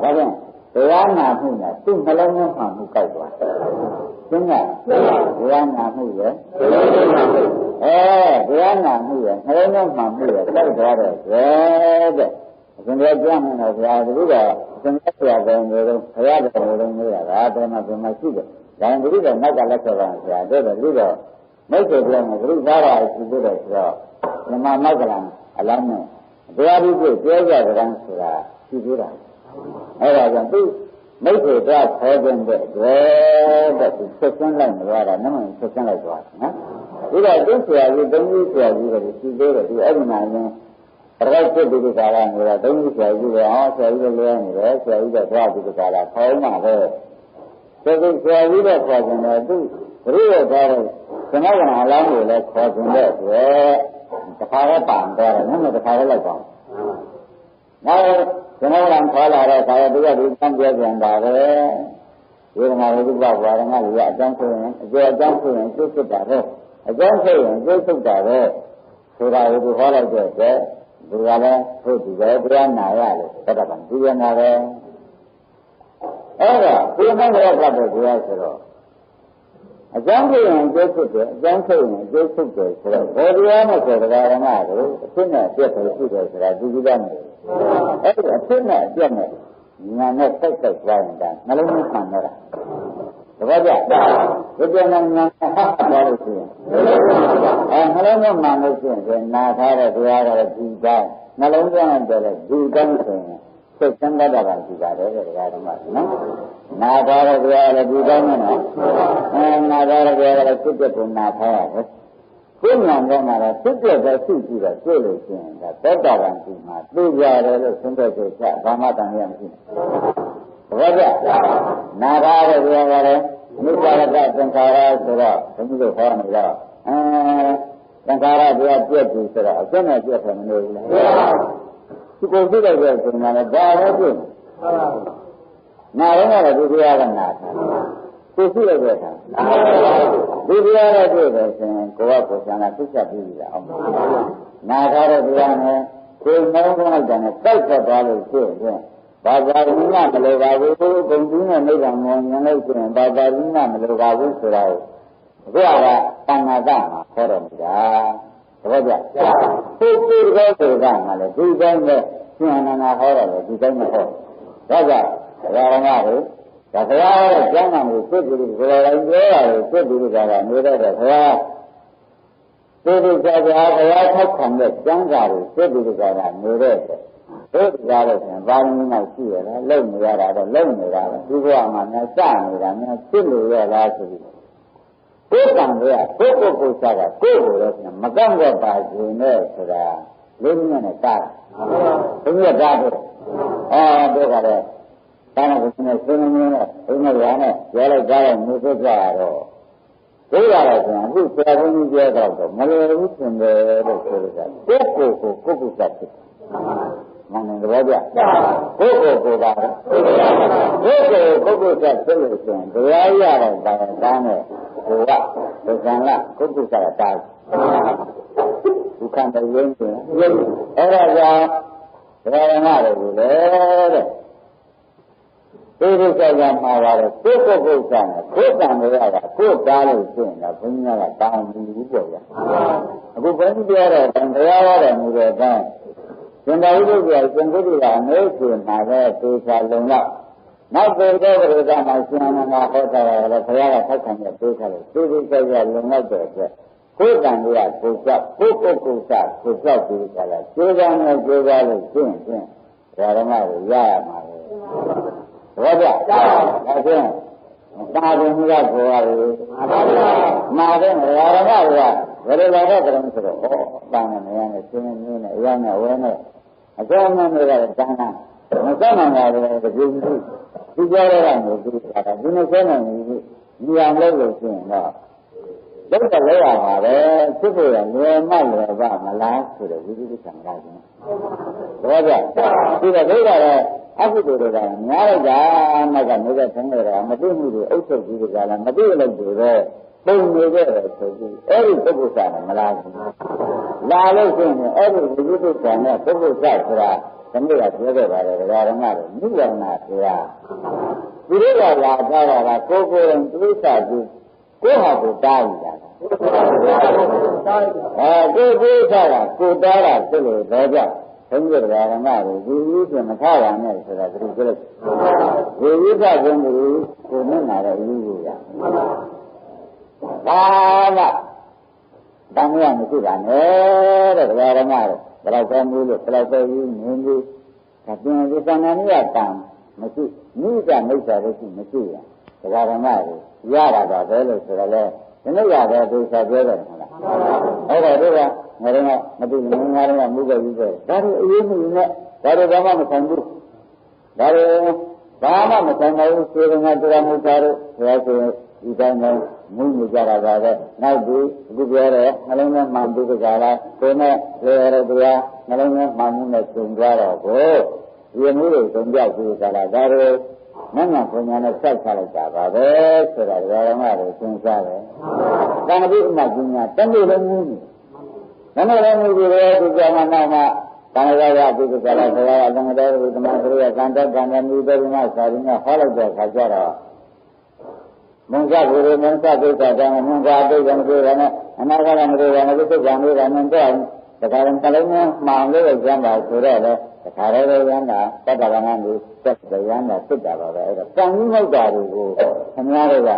ဒါကြောင့်တရားနာမှုနဲ့သူ့နှလုံးသွင်းမှမှုကောက်သွားရှင်းလားတရားနာမှုရဲ့တရားနာမှုရဲ့နှလုံးသွင်းမှမှုရဲ့ကောက်သွားတော့တဲ့အရှင်ဘုရားကြားနေတော့ဘုရားတပည့်တော်အရှင်ဘုရားကောင်းနေတော့ဘုရားတော်လုံးနေရတာဘယ်မှာရှိတယ်ဒါရင်တပည့်တော်နောက်ကလက်ဆက်ပါဆရာတဲ့တပည့်တော်မိတ်ဆွေပြောနေဘုရားသားတော်ရှိသေးတယ်ဆိုတော့ဓမ္မမောက္ကလံအလောင်းနဲ့တရားဒီကိုပြောကြကြတယ်ဆိုတာရှိသေးတာအဲ့ဒါကြောင့်သူမိတ်ဆွေသွားခေါ်ခြင်းတဲ့တဲ့သူဆက်ဆင်းလိုက်မသွားတာနမဆက်ဆင်းလိုက်သွားနော်ဒါတော့သူဆရာကြီးသုံးကြီးဆရာကြီးတွေရှိသေးတယ်ဒီအဲ့ဒီမှာရင်ပရိသတ်ဒီကလာနေတာသုံးကြီးဆရာကြီးတွေဆရာကြီးတွေလဲနေတယ်ဆရာကြီးတွေသွားဒီကလာခေါင်းမှာပဲသူဆရာကြီးတွေခေါ်ခြင်းတယ်သူဘုရားသွားတဲ့ခဏခဏအလောင်းတွေလည်းခေါ်ခြင်းတဲ့အတွက်တခါတော့ပန်သွားတယ်နော်တခါတော့လိုက်ပါနောက်ကျွန်တော်ကခေါ်လာတဲ့ခါတော့သူကဒီကံပြောပြန်တာပဲဒီမှာဝိသုဘဝါရဏကြီးအကြောင်းဆိုရင်အကြောင်းဆိုရင်ကျုပ်ဖြစ်တာပဲအကြောင်းဆိုရင်ကျုပ်ဖြစ်တာပဲဆိုတာကိုသူဟောလိုက်တဲ့အတွက်ဒီကလည်းဟုတ်ဒီပဲတရားနာရလို့သတ္တဗံဒီရနာပဲအဲ့ဒါဒီမှာလည်းကပ်တဲ့တရားဆိုတော့အကြောင်းဆိုရင်ကျုပ်ဖြစ်တယ်အကြောင်းဆိုရင်ကျုပ်ဖြစ်တယ်ဆိုတော့ဘယ်တရားနဲ့ဆိုတရားရဏကိုအဖြစ်နဲ့အပြည့်ကိုရှိတယ်ဆိုတာဒီလိုတည်းအဲ့ဒီအဖြစ်နဲ့အပြည့်နဲ့ညာနဲ့စိတ်စိတ်သွားရင်ဒါနှလုံးသွင်းခံရတာတပည့်ကြဒီပြန်ညာသွားလို့ရှိရင်နှလုံးသွင်းမှလို့ရှိရင်နာထားတဲ့တရားကလည်းဒီတိုင်းနှလုံးသွင်းတယ်လေဒီတိုင်းဆိုရင်စိတ်ဆင်းရဲတာကရှိပါတယ်တဲ့တရားဓမ္မနော်နာထားတဲ့တရားကလည်းဒီတိုင်းနဲ့နော်နာထားတဲ့တရားကလည်းစိတ်ပြတ်နာထားရတယ်ကိုယ်ဉာဏ်ထဲမှာတော့စိတ်ပြတ်တဲ့ရှိကြည့်တော့တွေ့လို့ရှိရင်ဒါသောတာပန်ကြီးမှာသိကြတယ်လို့သုံးတဲ့စိတ်ကဘာမှတန်ရမရှိဘူးဘောကြနာထားတဲ့တရားကလည်းမိစ္ဆာရတသင်္ခါရဆိုတော့ဘုရားတို့ဟောနေတော့သင်္ခါရတရားပြည့်ပြီဆိုတော့အကျဉ်းနဲ့ပြည့်တယ်မနေဘူးလားဒီကိုသိလိုက်တဲ့ဆိုရင်လည်းဒါလည်းပြည့်နာရင်လည်းဒီတရားကနာထားကိုသိလိုက်တဲ့အခါဒီတရားနဲ့တွေ့တယ်ဆိုရင်ကိုယ်ကကိုယ်ဆန္ဒသိချက်ပြီးပြီလားအောင်နာထားတဲ့တရားနဲ့ကိုယ်နှောင်းသွင်းလိုက်တယ်နဲ့စိုက်ထွက်သွားလို့ရှိရင်ဘာသာရင်းကမလိုပါဘူးဂုံကြီးနဲ့နိဗ္ဗာန်ကိုမြင်လို့ရှိရင်ဘာသာရင်းကမလိုပါဘူးဆိုတာကိုဘုရားကတဏှာကမှာခေါ်တော်မူတာတပည့်ကြသိသိတော်ဆိုတာမှလည်းဒီတိုင်းနဲ့ရှင်အနန္ဒဟောတယ်လေဒီတိုင်းနဲ့ဟောဒါကြောင့်ဓမ္မတို့ဒါဘုရားရဲ့ကျမ်းဂန်ကိုသိပြီးဘယ်လိုလဲပြောရတယ်သိပြီးကြတာနေတဲ့ဘုရားသိပြီးကြတာဘုရားထောက်ခံတဲ့ကျမ်းစာကိုသိပြီးကြတာနေတဲ့သိကြလို့ရှင်ဘာလို့မှရှိရလားလုံနေရတာတော့လုံနေတာပဲဒီဘဝမှာများစနေတာများဖြစ်လို့ရလားဆိုပြီး ကိုယ်ကံတွေကကိုယ်စားတာကိုယ်ကိုလည်းမကန့်ကွက်ပါခြင်းနဲ့ဆိုတာလေးနည်းနဲ့တားဘုရားတားတယ်တို့ကလည်းတားတဲ့ကိုယ်နဲ့ဆွေးနွေးနဲ့ဘုရားကလည်းပြောလိုက်ကြတော့မျိုးသက်ကြတော့ဒိဋ္ဌာတော့ဆိုအခုဆရာဘုန်းကြီးပြောတော့မလွယ်ဘူးသင်တယ်လို့ဆိုကြတယ်ကိုယ်ကိုဖြစ်တယ်မှန်တယ်တပည့်ကြကိုယ်ကိုပါကိုယ်ဖြစ်လို့ဆိုရင်တရားရတဲ့တားနဲ့ကိုကဒုက္ခကကိုယ်ကတားဒုက္ခတည်းရင်းတယ်အဲ့ဒါကြောင့်တရားရမတွေကိုလေတဲ့ဒီဒုက္ခကမှာပါတယ်ကိုယ်နဲ့ကိုယ်ကံရတာကိုယ်တားလို့ဆိုရင်တော့ဘုရားကတောင်းပြီးပေါ့ဗျာအခုဘုန်းကြီးပြောတော့တရားရတဲ့မူတဲ့အတိုင်းသင်္သာဝိဒုက္ခသင်္ကုတ္တကအမေးဆိုမှာပဲသေချာလုံလောက်နောက်ပေတဲ့ဘုရားမှာရှင်အနန္ဒဟောတာကလည်းဘုရားကထောက်ခံတဲ့ပြေးထားလို့သေချာလုံလောက်တဲ့အတွက်ကိုယ်ကံရကိုယ်ကြောက်ကိုယ်ကြောက်ပြီးကြလားကျေးဇူးနဲ့ကျေးဇူးလို့ရှင်းဓမ္မကိုရရမှာလေဘောကြဒါဖြင့်တာဝန်ကကိုယ်ရတယ်မှာတဲ့ဓမ္မတွေကဘယ်လိုလာတဲ့ကံဆိုတော့တာနဲ့မရနဲ့ရှင်းနေနေအရနဲ့ဝဲနဲ့အကြောင်းနဲ့တွေကတန်းတန်းမစမ်းနိုင်တာလည်းဒီဒီကြောရတာမျိုးဒီကတာဒီနေ့ဆဲနိုင်ပြီဒီအောင်လို့ရှိရင်တော့လောက်တော့လောက်ရပါပဲဖြစ်ဖို့ရလွယ်မလွယ်ပါမလားဆိုတဲ့ဝိသုဒ္ဓဆံလာခြင်းဘောကြဒီတော့ဒိဋ္ဌာရဲ့အကုသိုလ်တွေကများလိုက်တာနောက်ကနေတဲ့ဆင်းရဲတာမသိမှုတွေအုပ်ချုပ်ပြီးကြလားမသိလို့တွေပဲပုံနေကြတယ်ဆိုပြီးအဲ့ဒီပုဂ္ဂိုလ်စားမလားဘူးလာလို့ရှိရင်အဲ့ဒီဝိသုဒ္ဓဆံနဲ့ပုဂ္ဂိုလ်စားဆိုတာဒီနေ့ကပြောခဲ့ပါတယ်ဓမ္မတွေနိဗ္ဗာန်ဆိုတာဒီလိုကလာထားတာကကိုယ်ကိုယ်ရင်သိစ္စာကြည့်ကိုယ်ဟာကိုတားယူတာကိုယ်သိစ္စာကကိုတားတာဖြစ်လို့တော့ကြောင့်ဘုန်းကြီးတရားဓမ္မတွေဒီလိုပြင်မထားပါနဲ့ဆိုတာသူပြောလိုက်ဝိဝိသခြင်းကိုမျက်နာတဲ့အယူကြီးရဒါကတန်မြတ်မရှိပါနဲ့တဲ့တရားဓမ္မတွေဘယ်တော့ဆဲမှုလို့ဘယ်တော့ဆဲယူနေပြီးဒါပြင်ဒီသံဃာမြတ်တန်မရှိမိစ္ဆာမိစ္ဆာလို့ရှိမရှိရတရားဓမ္မတွေရတာပါပဲလို့ဆိုတော့လေဒီနေ့ရတဲ့ဒုစရပြောတယ်ဟုတ်လားအဲ့ဒါတို့ကငါတို့ကမသိဘူးငါတို့ကမှုပဲယူတယ်ဒါတွေအရေးကြီးနဲ့ဒါတွေဘာမှမဆိုင်ဘူးဒါတွေဘာမှမဆိုင်ဘူးစေရနာတရားမှုသားတို့ဘုရားရှင်ဒီတိုင်းနဲ့မှုနေကြတာပါပဲနောက်ပြီးအခုပြောတဲ့နှလုံးထဲမှန်ပြီးကြလားကိုယ်နဲ့လေရတဲ့တရားနှလုံးထဲမှန်မှုနဲ့ကျုံကြတော့ကိုဒီမှုတွေကျုံကြပြီးကြလားဒါတွေမနက်ဘုံညာနဲ့စိုက်ချလိုက်တာပါပဲဆိုတာဓမ္မတွေသင်စားတယ်။တဏှိအမှပညာတဏှိလုံးမူး။တဏှိလုံးမူးပြီးတော့ဒီကမှနောက်မှတဏှာရပုဂ္ဂိုလ်ကလည်းဘုရားအတန်တော်ဘုသမသရိယကံတကံမြူတေမသာရင်းနဲ့ဟောလိုက်တဲ့အခါကျတော့မုံစဘုရေမုံစပိဋကံမုံစအတိတ်ကံကိုရနဲ့အနာဂတ်မတွေရနဲ့သိက္ခာမျိုးကနဲ့တော့တခါရင်ကလေးမျိုးမှောင်လို့ကျမ်းပါဆိုတော့လေတခါတည်းရမ်းတာတတ္တဝနာမျိုးသက်ရမ်းတာဖြစ်တာပါပဲအဲ့တော့ကံကြီးဟုတ်တာတွေကိုခင်ဗျားတို့က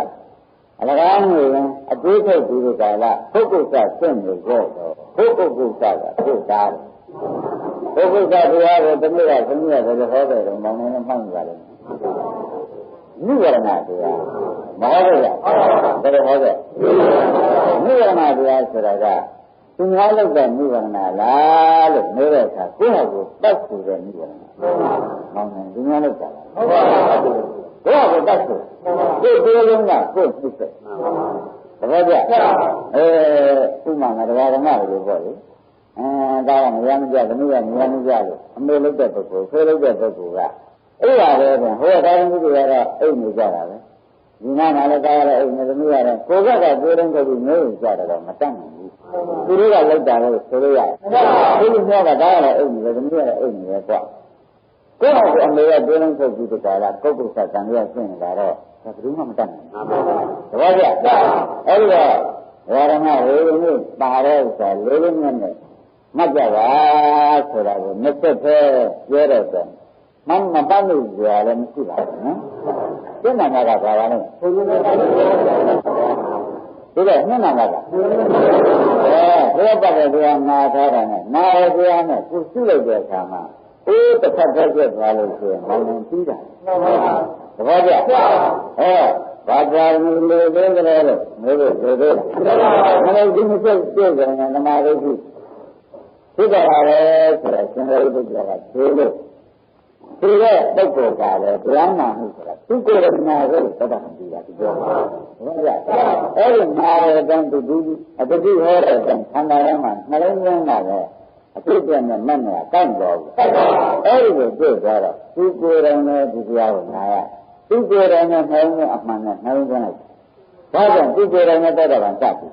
အလကားနေရင်အတွေးထုတ်ပြီးဒီကလာပုဂ္ဂိုလ်ကဆင့်နေကြတော့ပုဂ္ဂိုလ်ကကိုယ်သားတယ်ပုဂ္ဂိုလ်ကတရားကိုတမီးကသမီးရတယ်လို့ဟောတယ်တော့မောင်နေနဲ့မှတ်နေပါလိမ့်နိဝရဏတရားမဟုတ်ဘူးလားဘယ်လိုဟောတဲ့နိဝရဏတရားဆိုတာကသူများလောက်တဲ့နိဗ္ဗာန်လားလို့ပြောတဲ့အခါကိုယ့်ဟာကိုယ်တတ်ဆိုတဲ့နိဗ္ဗာန်။မောင်နေသူများလောက်တာလား။ဟုတ်ပါဘူး။ကိုယ့်ဟာကိုယ်တတ်ဆိုကိုယ်ကိုယ်လုံးကကိုယ်သိတဲ့။တပည့်ကြဥမာငါတရားဓမ္မတွေပေါ့လေ။ဒါကမရမကြသမီးကမရမကြလို့အမေလောက်တဲ့ပုဂ္ဂိုလ်ဖေးလောက်တဲ့ပုဂ္ဂိုလ်ကအဲ့ဒါပဲဟိုတရားမှုတွေကတော့အိတ်နေကြတာပဲ။ဒီနားမှာလည်းကားရတဲ့အိတ်နေသမီးရတယ်ကိုယ်ကကိုယ်လုံးကိုပြီးမျိုးကြတယ်တော့မတတ်နိုင်ဘူး။သူတို့ကလောက်တာလို့ဆိုလို့ရတယ်။ဒီလိုမျိုးကဒါလည်းအိမ်နေတယ်သမီးကလည်းအိမ်နေတယ်ကွာ။ကိုယ့်ဟာကိုအမေကတွင်းလုံးပုတ်ပြီးတကလားပုတ်ပုတ်ဆက်တန်ရရှင်းနေတာတော့ဒါဘယ်သူမှမတတ်နိုင်ဘူး။တပည့်ကြ။အဲ့ဒီတော့ဝါရမဝေဒင်းပါတဲ့ဥစ္စာလေးလေးနဲ့မှတ်ကြပါဆိုတာကိုမသက်သေးပြောတဲ့ဆိုမမပတ်လို့ကြရလည်းမရှိပါဘူးနော်။ဒီနာမကဘာပါလဲ။ဒီကနှစ်နာမကဘုရားပတ်တဲ့တရားနာထားတာနဲ့နာရတရားနဲ့ကိုရှုလိုက်တဲ့အခါမှာတစ်ခါတည်းပြတ်သွားလို့ဆိုရင်မောင်နှံပြီးတာသဘောကျ ဘာသာမျိုးလေးသေးတယ်လို့မျိုးလို့ဆိုသေးတယ်မလို့ဒီမစိတ်ပြည့်ကြတယ်ဓမ္မဒိဋ္ဌိဖြစ်ကြတာလေဆိုတော့ရှင်သာရိပုတ္တရာကသိလို့ဒီရဲ့ပုဂ္ဂိုလ်ကလည်းတရားနာမှုဆိုတာသူကိုယ်ရနာကိုသတ္တမပြီးတာဒီပြောတာဟုတ်လားအဲ့ဒီနာရတဲ့တုဒ္ဓအတတိဟောတဲ့ခန္ဓာထဲမှာနှလုံးသွင်းတာလေအဖြစ်ပြနဲ့မှတ်နေတာတတ်တော်ဘူးအဲ့ဒီကိုတွေ့သွားတော့သူကိုယ်ရနဲ့ဒီတရားကိုနာရသူကိုယ်ရနဲ့နှလုံးသွင်းအမှန်နဲ့နှလုံးသွင်းလိုက်ဒါကြောင့်သူကိုယ်ရနဲ့တတ်တော်ကစပြီ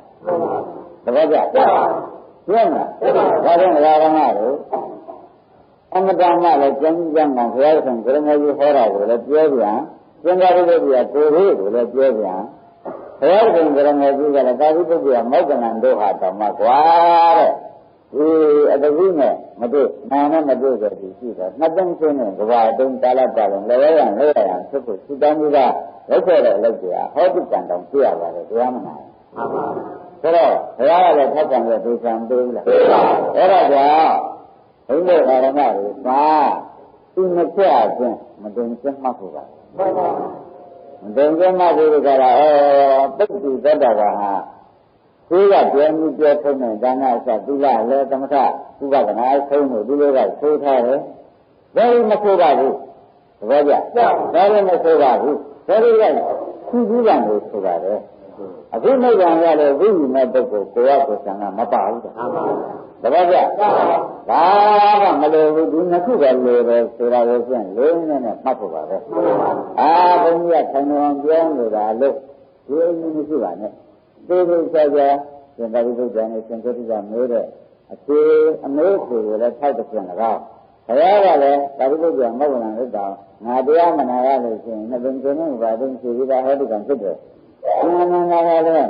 သဘောကျပြောမှာဒါကြောင့်ဓမ္မတို့အမတန်မှလည်းကျမ်းကျမ်းကဘုရားရှင်ကရမေကြီးဟောတာကိုလည်းပြောပြန်သင်္ကာရိပုတ္တရာကိုယ်လေးကိုလည်းပြောပြန်ဘုရားရှင်ကရမေကြီးကလည်းကာရိပုတ္တရာမောက္ကလံတို့ဟာတော်မှာကွာတဲ့ဒီအတတိနဲ့မတွေ့နာနဲ့မတွေ့ကြသည်ရှိတော့နှစ်သိန်းချင်းနဲ့ကဘာတုံးကာလပတ်လုံးလည်းရံဖြစ်ဖို့သုတမ်းကြီးကလောက်ခဲ့တဲ့အလုပ်ကြီးဟောတိကံတောင်ပြရပါတယ်တရားမနာဘူးဆိုတော့ဘုရားကလည်းထပ်ပြန်ပြီးဒေသံပေးဘူးလားအဲ့ဒါကြောင့်ဘုန်းတော်ဓမ္မတွေသာသူမချက်အချင်းမတင်ကျမှတ်ဖို့ပါမတင်ကျမှတ်ဖို့ကလည်းပုဂ္ဂိုလ်တတ္တဝါဟာကိုယ်ကပြောမှုပြောထုံးတဲ့ဒါနအစသီလလည်းသမထဥပဒနာဆုံးလို့ဒီလိုကဆိုထားတယ်ဒါလည်းမဆိုပါဘူးသဘောကျဒါလည်းမဆိုပါဘူးဒါလည်းကသူကြီးကံကိုဆိုပါတယ်အခုနိဗ္ဗာန်ရတဲ့ဝိညာဉ်မဲ့ပုဂ္ဂိုလ်ကိုယ်ရကိုယ်ဆံကမပါဘူးတပည့်ကြဒါကမလိုဘူးဒီနှစ်ခုပဲလိုတယ်ဆိုတာကိုဖြင့်လေးနဲ့မှတ်ဖို့ပါပဲအာဘုန်းကြီးကဆံတော်ပြောနေတာလို့ဒီအင်းမရှိပါနဲ့သေသေးချာချာရှင်သာရိပုတ္တရာနဲ့ရှင်သုတ္တရာမေးတဲ့အသေးအမေးကိုလည်းထိုက်တဲ့ပြန်၎င်းဘုရားကလည်းသာရိပုတ္တရာမောက္ကလံလို့တောင်းငါတရားမနာရလို့ရှိရင်နှစ်ပင်ကျင်းနဲ့ဘာသိရှိပြီးသားဟောဒီကံဖြစ်တယ်ငါလည်း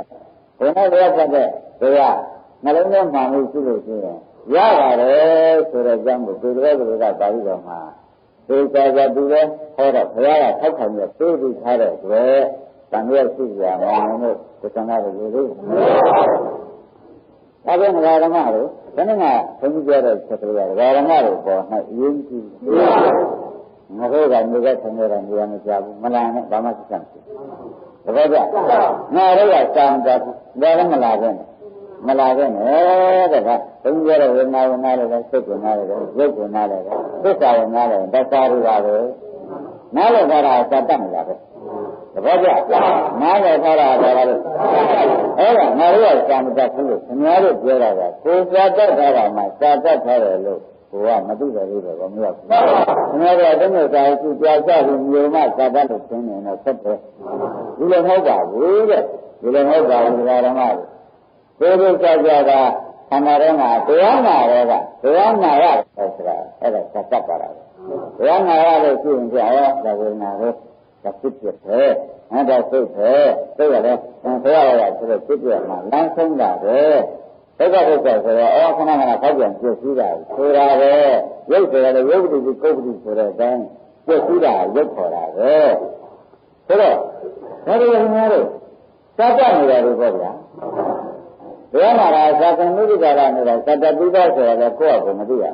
ဘုရားတရားဆက်တဲ့ဘုရားနှလုံးသွင်းမှမှုရှိလို့ရှိရင်ရပါတယ်ဆိုတဲ့အကြောင်းကိုဒီလိုကပါဠိတော်မှာသေချာချာသူလည်းဟောတော့ဘုရားကထောက်ခံပြီးသိပြီးထားတဲ့အတွက်တန်ရရှိကြမှာလို့ဒီကံရလို့လို့ဒါပေမဲ့ဓမ္မတို့ဘယ်နဲ့မှဘုန်းကြီးပြောတဲ့ချက်တွေကဓမ္မတို့ပေါ်၌အရေးကြီးငါတို့ကနေကဆံရတဲ့နေရာမကြဘူးမလာနဲ့ဘာမှသိချင်ဘူးတပည့်ကြငါတို့ကစာမကြဘူးဒါလည်းမလာခဲ့နဲ့မလာခဲ့နဲ့တဲ့ကဘုန်းကြီးရဲ့ဝိညာဉ်ဝိညာဉ်လည်းစိတ်ကိုနားလည်းရုပ်ကိုနားလည်းသစ္စာကိုနားလည်းတစ္ဆာတွေပါပဲနားလည်းကြတာစတတ်နေတာပဲတပည့်ကြနားလည်းကြတာဒါပါလို့အဲ့ဒါငါတို့ကစာမကြဘူးလို့ခင်ဗျားတို့ပြောတာကကိုယ်စာတတ်တာမှစာတတ်ထားတယ်လို့ကိုကမသိတယ်လို့တော့မရဘူးခင်ဗျားတို့အတင်းနဲ့စာကြည့်ကြားကြပြီးမျိုးမှစာတတ်လို့ရှင်းနေတော့ဆက်တယ်ဒီလိုမဟုတ်ပါဘူးတဲ့ဒီလိုမဟုတ်ပါဘူးဓမ္မတွေဒီလိုကြောက်ကြတာခန္ဓာထဲမှာတရားနာရဲကတရားနာရဆိုတာအဲ့ဒါသတ်ပါလားတရားနာရလို့ရှိရင်ကြာရောဒါဝိညာဉ်ကိုဒါဖြစ်ဖြစ်ပဲအဲ့ဒါစိတ်ပဲစိတ်ရတယ်ဘုရားရဆိုတော့ဖြစ်ပြမှာလမ်းဆုံးတာပဲဒုက္ခဒုက္ခဆိုတော့ခဏခဏဖောက်ပြန်ပြည့်စည်တာဆိုတာပဲရုပ်ဆိုရတဲ့ရုပ်ပတိကုပ္ပတိဆိုတဲ့အတိုင်းပြည့်စည်တာရုပ်ခေါ်တာပဲဆိုတော့ဒါတွေများလို့စတတ်နေတာတွေပေါ့ဗျာဘယ်မှာလဲသာသနိတိကာရနေတာသတ္တပိဒါဆိုရတဲ့ကိုယ့်အကိုမသိရ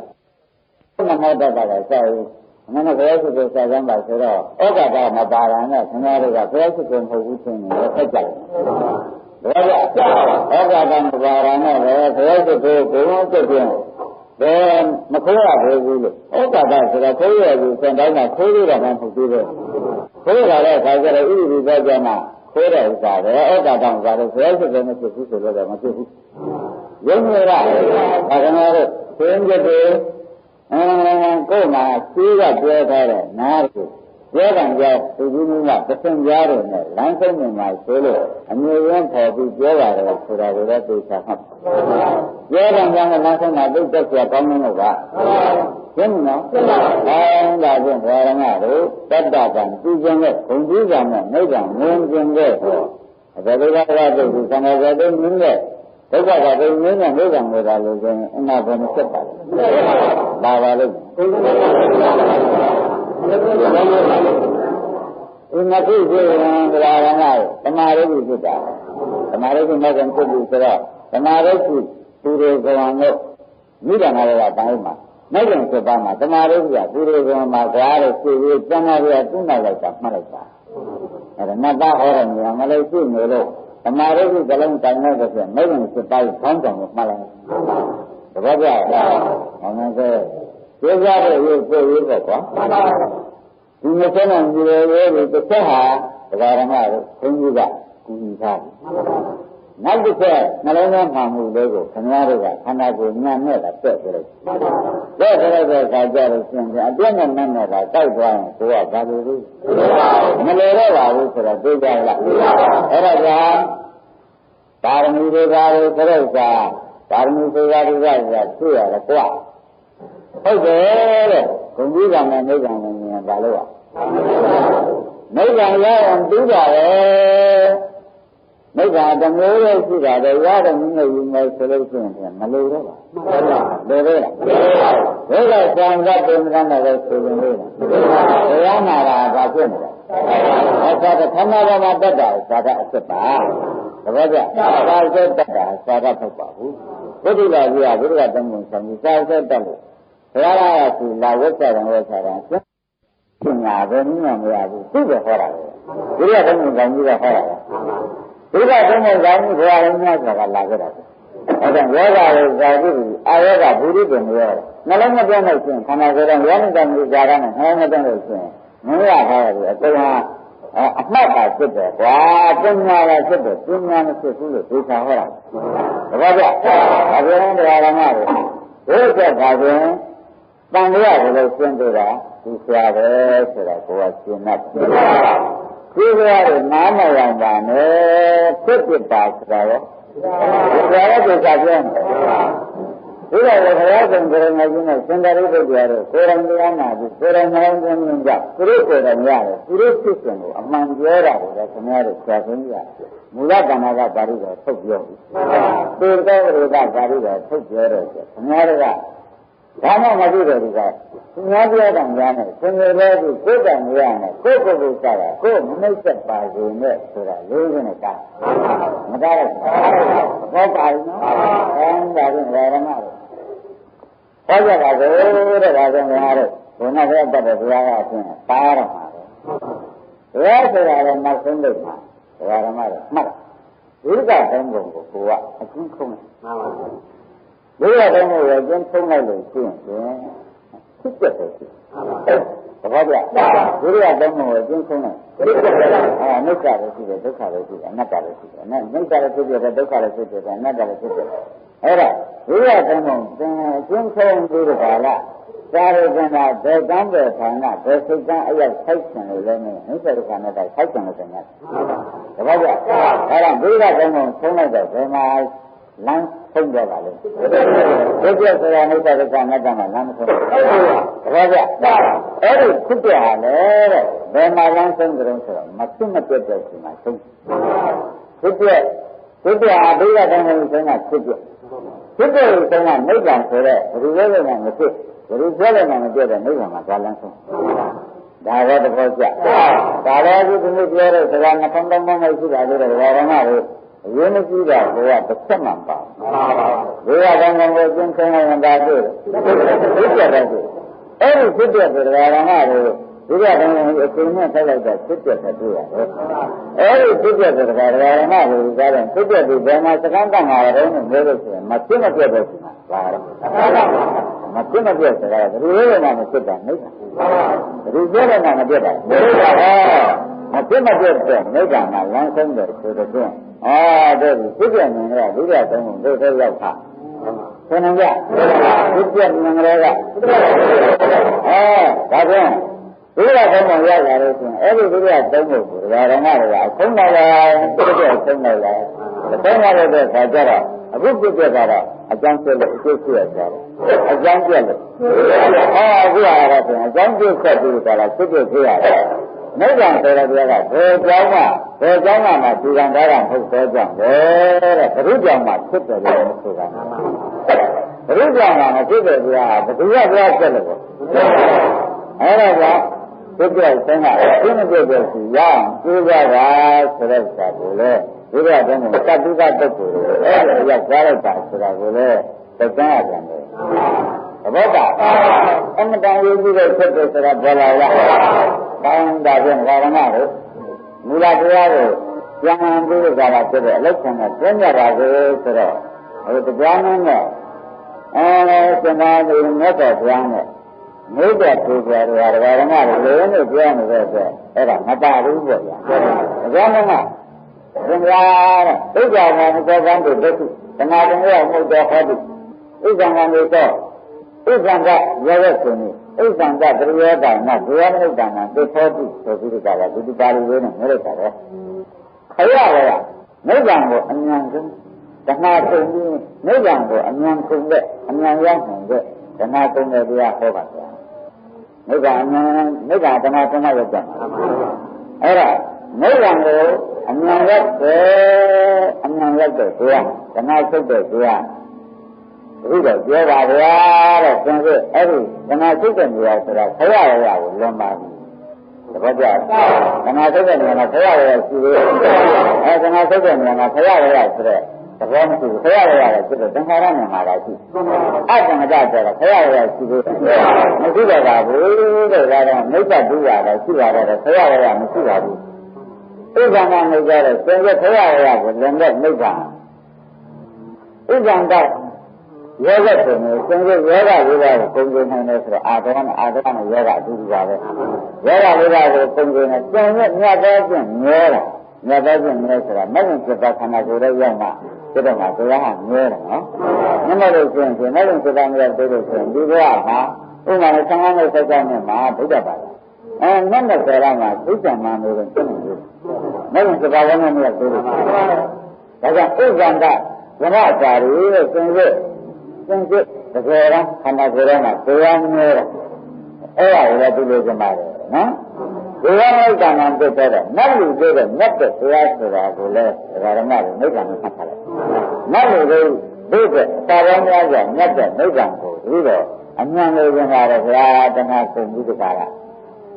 ဘူးမဟုတ်တတ်တာကစောက်မင်းတို့ဘယ်လိုဆိုစာစမ်းပါဆိုတော့ဩဃတာမပါတာနဲ့ခင်ဗျားတို့ကဘယ်လိုဆိုမဟုတ်ဘူးချင်းနေဖက်ကြတယ်ဘယ်လိုဩဃတာမပါတာနဲ့ဘယ်လိုဆိုကိုယ်လုံးစိတ်ပြင်းဘယ်မခိုးရဘူးလို့ဩဃတာဆိုတာခိုးရဘူးစံတိုင်းကခိုးရတာမှမဟုတ်သေးဘူးခိုးရတဲ့အခါကျတော့ဥပ္ပိသကြမှာခိုးတဲ့ဥစ္စာပဲဩဃတာမပါလို့ဘယ်လိုဆိုမဖြစ်ဘူးဆိုတော့မဖြစ်ဘူးယုံရတာဒါကလည်းသင်္ကြန်ကိုယ်မှာသေးကပြောထားတဲ့နားကိုပြောတယ်ကြောင့်သူကြီးမျိုးကသင်ကြားတယ်နဲ့လမ်းဆုံးနေမှာဆိုလို့အမြဲတမ်းပေါ်ပြီးပြောရတယ်ဆိုတာကိုလည်းသိချာမှတ်ပြောတယ်ကြောင့်လမ်းဆုံးမှာသိတဲ့ဆရာကောင်းနေလို့ပါရှင်းနော်အဲဒါဖြင့်ဘောရမတို့တတ္တကံသူခြင်းနဲ့ဂုံကြီးကံနဲ့နိဗ္ဗာန်မြင်ခြင်းတဲ့ဘယ်လိုကသိသူသံဃာတော်တို့မြင်တဲ့ဒုက္ခကသိမြင်တဲ့နိဗ္ဗာန်ကိုသာလို့ဆိုရင်အနာဘယ်မှာဖြစ်ပါလဲပါပါလို့ဒီနှစ်ခုဆိုရင်တရားရမသမာဓိဖြစ်တာသမာဓိမဲ့ကံဖြစ်ပြီးဆိုတော့သမာဓိသူတွေကံလို့မိဒ္ဒနာတွေကတိုင်းမှာမဲ့ကံဖြစ်ပါမှာသမာဓိကသူတွေကံမှာကြားလို့ရှိပြီးကျမ်းစာတွေကသူ့နောက်လိုက်တာမှတ်လိုက်တာ nada orang yang Malaysia ni kemarin itu dalam tanah itu mereka supaya kampung malam. Berapa? Orang tu juga itu apa? Ini kan dia itu sah. Sekarang ada juga kunjungan. Nanti saya Malaysia mahu lego, kenapa? Karena punya ni ada terus. Terus saja rusnya. Dia mana ada tahu tuan tua baru. Malaysia baru sudah tiga lah. Orang Parmi baru terus parmi baru tu ada tua. Okey, kunjungan ni baru. Mereka yang tiga mereka ada mulai sudah ada yang mulai solusi Malaysia. Betul. Mereka sangat benar ada solusi. Yang ada apa pun. Asal kamera mata dah, ada sebab. Betul. Asal dah, ada sebab. Betul dia, betul temu sama. Asal dah. Saya tu lawan cara. Punya ni apa? Sudah orang. Dia temu kami dah orang. Dia temu kami orang ni agak lagi dah. Ada orang jadi ayah budi dia. Malam macam ni, karena orang yang kami jalan, macam ni. Ni apa? Kalau apa sebab? Wah, punya sesuatu susah orang. Berapa? Ada orang ada. Itu apa? Tangga kalau sendiri. Siapa sudah kuat siapa? Siapa nama yang mana? Siapa siapa? Siapa siapa? Siapa orang yang kerana sendiri berjuara, orang dia nak, orang orang yang menjak, terus orang yang, terus sesuatu, aman juara, sebenarnya siapa dia? Mula kanaga baru dah terjadi. Terus orang baru dah terjadi, sebenarnya. Kamu maju dari sana. Nabi orang yang ni, sebenarnya kau dah ni yang ni, kau berusaha, kau mesti pagi ni sudah lulus ni kan. Macam kau pagi ni, orang dari orang mana? Kau jaga dulu, jaga mana? Kau nak apa berjaga sini, parah mana? Kau sudah ada maksud ni, orang mana? Mana? Juga tengok kau, aku kau. Dia ada yang sungai itu, tidak betul. Apa dia? Dia ada yang sungai. Nak cari sih, tu cari sih, nak cari sih, nak cari sih, tu cari sih, nak cari sih. Era, dia ada yang sungai itu adalah cari jenak, bergambar sana, bersejarah ayat sahaja ni, ni cari sana dah sahaja ni. Apa dia? Era, dia ada yang sungai itu, memang langsung dia balik. Dia sudah ni pada sana zaman langsung. Raja, kita ada, memang langsung terus. Macam terus macam. Kita ada yang sana kita sana ni kan sudah. Ribuan yang itu, ribuan yang itu ada ni kan langsung. Dah ada kerja. Kalau itu ni dia sekarang nak itu ada orang ada. Ini juga buat bersama. Dia dengan orang yang baru. Tidak ada. Tidak berwarna baru. Dia dengan ekonomi sahaja tidak ada. Tidak berwarna baru. Tidak di mana sekarang orang ini macam apa bersama. Macam apa sekarang. Ribuan nama sudah ni. Ribuan nama dia. Macam apa ni jangan langsung bersuara. Dari sejak mana dia temu dia lepas. Kenapa? Sejak mana? Tapi dia temu dia hari ini. Dia temu orang mana? Semua dia sahaja. Abu dia cara. Ajang sel itu sahaja. Ajang sel. Dia ada tu. Ajang sel itu cara. Itu dia. Mereka terlihat berjamaah masih yang dalam berjamaah, berjamaah kita dalam sukan. Berjamaah kita dia berdua celaka. Ada kita tengah ini juga siang juga serasa boleh. Juga dengan kita betul. Ya serasa serasa boleh. Tengah jangan. Apa? Anda juga kita serasa boleh. Kaum dah orang mana? မူလတရားကိုပြန်ပြီးကြတာဖြစ်တဲ့အလောက်ခံတဲ့ပြညာပါပဲဆိုတော့ဟိုတရားနဲ့စင်သာတွေနဲ့တော့ပြန်နဲ့မိတ်တဲ့ပြေကြရတာဓမ္မတွေလည်းနဲ့ပြောနေတဲ့အတွက်အဲ့ဒါမပါဘူးပေါ့ဗျာတရားနဲ့ကသင်္ဃာတဲ့ဥစ္စာကမကောကံတို့ဒုက္ခသနာတမေမှုတော်ဟောတိဥစ္စာကမျိုးတော့ဥစ္စာကရောရဲဆိုနေဥစ္စာကတရိယတာနတ်ဘုရားမိတ်တာနာသိသောတိဆိုပြီးကြတာဒီပါဠိလေးနဲ့ပြောလိုက်တာပဲခရရရနိဗ္ဗာန်ကိုအမြန်ဆုံးတဏှာကုန်ပြီးနိဗ္ဗာန်ကိုအမြန်ကုန်တဲ့အမြန်ရောက်နိုင်တဲ့တဏှာကုန်တဲ့တရားဟောပါဗျာနိဗ္ဗာန်တဏှာကုန်ရောက်ကြမှာအဲ့ဒါနိဗ္ဗာန်ကိုအမြန်ရောက်တဲ့အမြန်ရောက်တဲ့တရားတဏှာဆုတ်တဲ့တရားအခုတော့ပြောပါဗျာတဲ့သင်္ကေအဲ့ဒီတဏှာဆုတ်တဲ့နေရာဆိုတာခရရရကိုလွန်ပါပြီတပတ်ကြတဏှာဆုတ်တဲ့နေရာမှာခရရရရှိသေးတယ်တဏှာဆုတ်တဲ့နေရာမှာခရရရဆိုတဲ့သဘောမရှိဘူးခရရရတယ်ဖြစ်တဲ့သင်္ခါရမြန်မာလာရှိအတ္တမကြဆိုတော့ခရရရရှိသေးတယ်မရှိတော့ပါဘူးတဲ့ဒါတော့မိစ္ဆာတူရတယ်ရှိရတယ်ခရရရမရှိပါဘူးဥပ္ပန္နနေကြတဲ့သင်္ကေခရရရကိုလွန်တဲ့နိဗ္ဗာန်ဥပ္ပန္နယောဂဆိုနေသင်္ကေယောဂဝိဒါကိုပုံစံနိုင်တယ်ဆိုတော့အာသဝနဲ့ယောဂအတူတူပါပဲယောဂဝိဒါကိုပုံစံနဲ့ကျန်တဲ့မြတ်သောခြင်းမြဲတာမြတ်သောခြင်းမြဲဆိုတာမဂ္ဂင်7ပါးခန္ဓာကိုယ်ရဲ့ရောက်မှဖြစ်တော့မှတရားဟာမြဲတယ်နော်မမလို့ဆိုရင်မဂ္ဂင်7ပါးမြဲတဲ့လို့ဆိုရင်ဒီဘဝမှာဥပမာနဲ့15နှစ်ဆက်ကြနဲ့မှာဗုဒ္ဓဘာသာနတ်နဲ့ဆယ်ရမှာသိက္ခာမှန်လို့ဖြစ်နေတယ်မဂ္ဂင်7ပါးဝန်းနဲ့မြဲတယ်ဒါကြောင့်ဥပ္ပန္နဝရတာရီရဲ့သင်္ကေသင်္ကေတကယ်တော့ခန္ဓာကိုယ်ထဲမှာတရားမြဲတယ်အဲ့ဒါကိုလည်းသိလို့ကျမတယ်နော်ဒီဝိမိတ်တဏ္ဍပြတဲ့နတ်လူတွေတဲ့မြတ်တဲ့တရားဆိုတာကိုလည်းဓမ္မတွေမိတ်တဏ္ဍဖတ်ထားတယ်နတ်လူတွေတို့တဲ့တာဝများစွာမြတ်တဲ့မိတ်တဏ္ဍကိုပြီးတော့အမှန်လို့ပြန်လာတယ်ဗျာတဏှာကုန်ပြီးတကားလား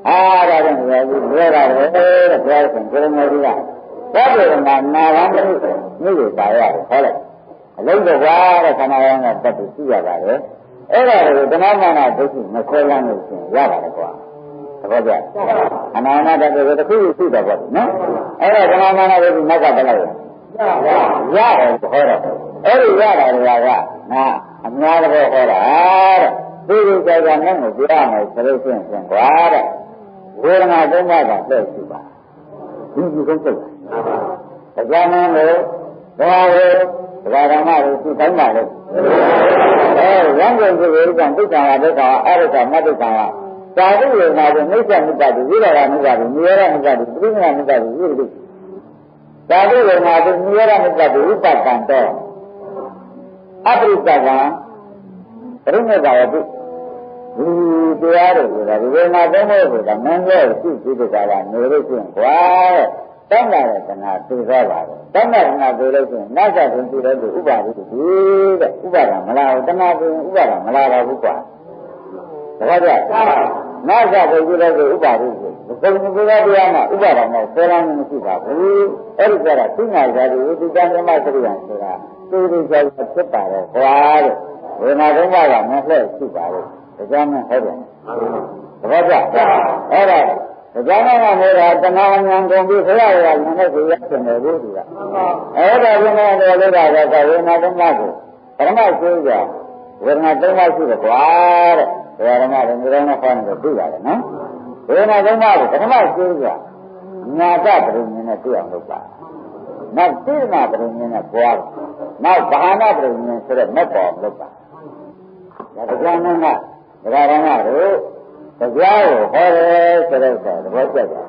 ဒါကြောင့်ဘုရားကြီးပြောတာလေတဲ့ဘုရားရှင်ကိုရမေကြီးကဘောဓိမှာနာရမ်းမှုကိုပါရတယ်ဟောလိုက်အလုံးစုံပါတဲ့ခန္ဓာရောင်းကတက်ပြီးရှိရပါတယ်အဲ့ဒါကိုတဏှာမာနဒုက္ခမဆွဲလန်းလို့ရှင်ရပါတယ်ကွာသဘောကျအနာနာတကယ်တစ်ခုရှိတယ်ပေါ့နော်အဲ့ဒါတဏှာမာနဒုက္ခနောက်ကတလိုက်ရတယ်ဟောတော့အဲ့ဒီရတာတွေကနာအများတော်ဟောတာတဲ့ဒီလိုကြောင့်လည်းကိုပြောရမယ်ဆိုလို့ရှိရင်ကွာတဲ့ဝေဒနာသုံးပါးကလက်ရှိပါဒီကုသိုလ်စိတ်တရားနာလို့ဘာလို့ဒါဓမ္မကိုသိတိုင်းပါလေရံကြုံကိုယ်ကသိက္ခာဝဒုက္ခအရိက္ခမတ္တက္ခာသာဓုဝေဒနာကိုနိစ္စမြတ်တိဝိရဒမြတ်တိနိရောဓမြတ်တိပြိဋ္ဌာမြတ်တိဝိရိသာဓုဝေဒနာကိုနိရောဓမြတ်တိဥပ္ပတံတော့အပရိစ္ဆကံပရိမေသာယတိဒီတရားတွေကဒီဝေဒနာသုံးဖို့ဆိုတာမင်းရဲ့ရှိရှိတဲ့ကာလနေလို့ရှိရင်ကွာတောင်းလာတဲ့တဏှာသိသွားပါတယ်တောင်းလာတဲ့တဏှာသိလို့ရှိရင်နတ်ဆက်တွင်သိတဲ့ဥပါဒိတိတဲ့ဥပါဒမလားတဏှာသိဥပါဒမလားပါဘူးကွာဒါကြနတ်ဆက်တွင်သိတဲ့ဥပါဒိတိဘယ်လိုမျိုးတရားမှဥပါဒနဲ့ဆယ်လမ်းမရှိပါဘူးအဲ့ဒီကြတာသိညာဓာတ်ကိုဒီကံဓမ္မစရိယံဆိုတာသိသိကြဖြစ်ပါတယ်ကွာတဲ့ဝေဒနာသုံးပါးကမလှည့်ရှိပါလို့ဒါကြောင့်ဟဲ့တယ်သဘောကျအဲ့ဒါဒါကြောင့်လည်းနေတာတဏှာဉာဏ်ကုန်ပြီးခရရရဉာဏ်နဲ့ကိုရဖြစ်နေလို့ဒီကအဲ့ဒါကလည်းလည်းလို့တာကဝေဒနာသုံးပါးကိုပရမဆိုးကြဝေဒနာသုံးပါးရှိတယ်ကွာတဲ့ဓမ္မတွေမျိုးနဲ့ခေါင်းနဲ့တွေ့ရတယ်နော်ဝေဒနာသုံးပါးကိုပရမဆိုးကြညာတပရိဉာဏ်နဲ့တွေ့အောင်လုပ်ပါနောက်သိနာပရိဉာဏ်နဲ့ပွားနောက်ဘာနာပရိဉာဏ်ဆိုတဲ့မဲ့ပေါ်လုပ်ပါဒါကြောင့်လည်းဒကာရမတို့တရားကိုဟောတယ်ဆိုတော့သဘောကျတယ်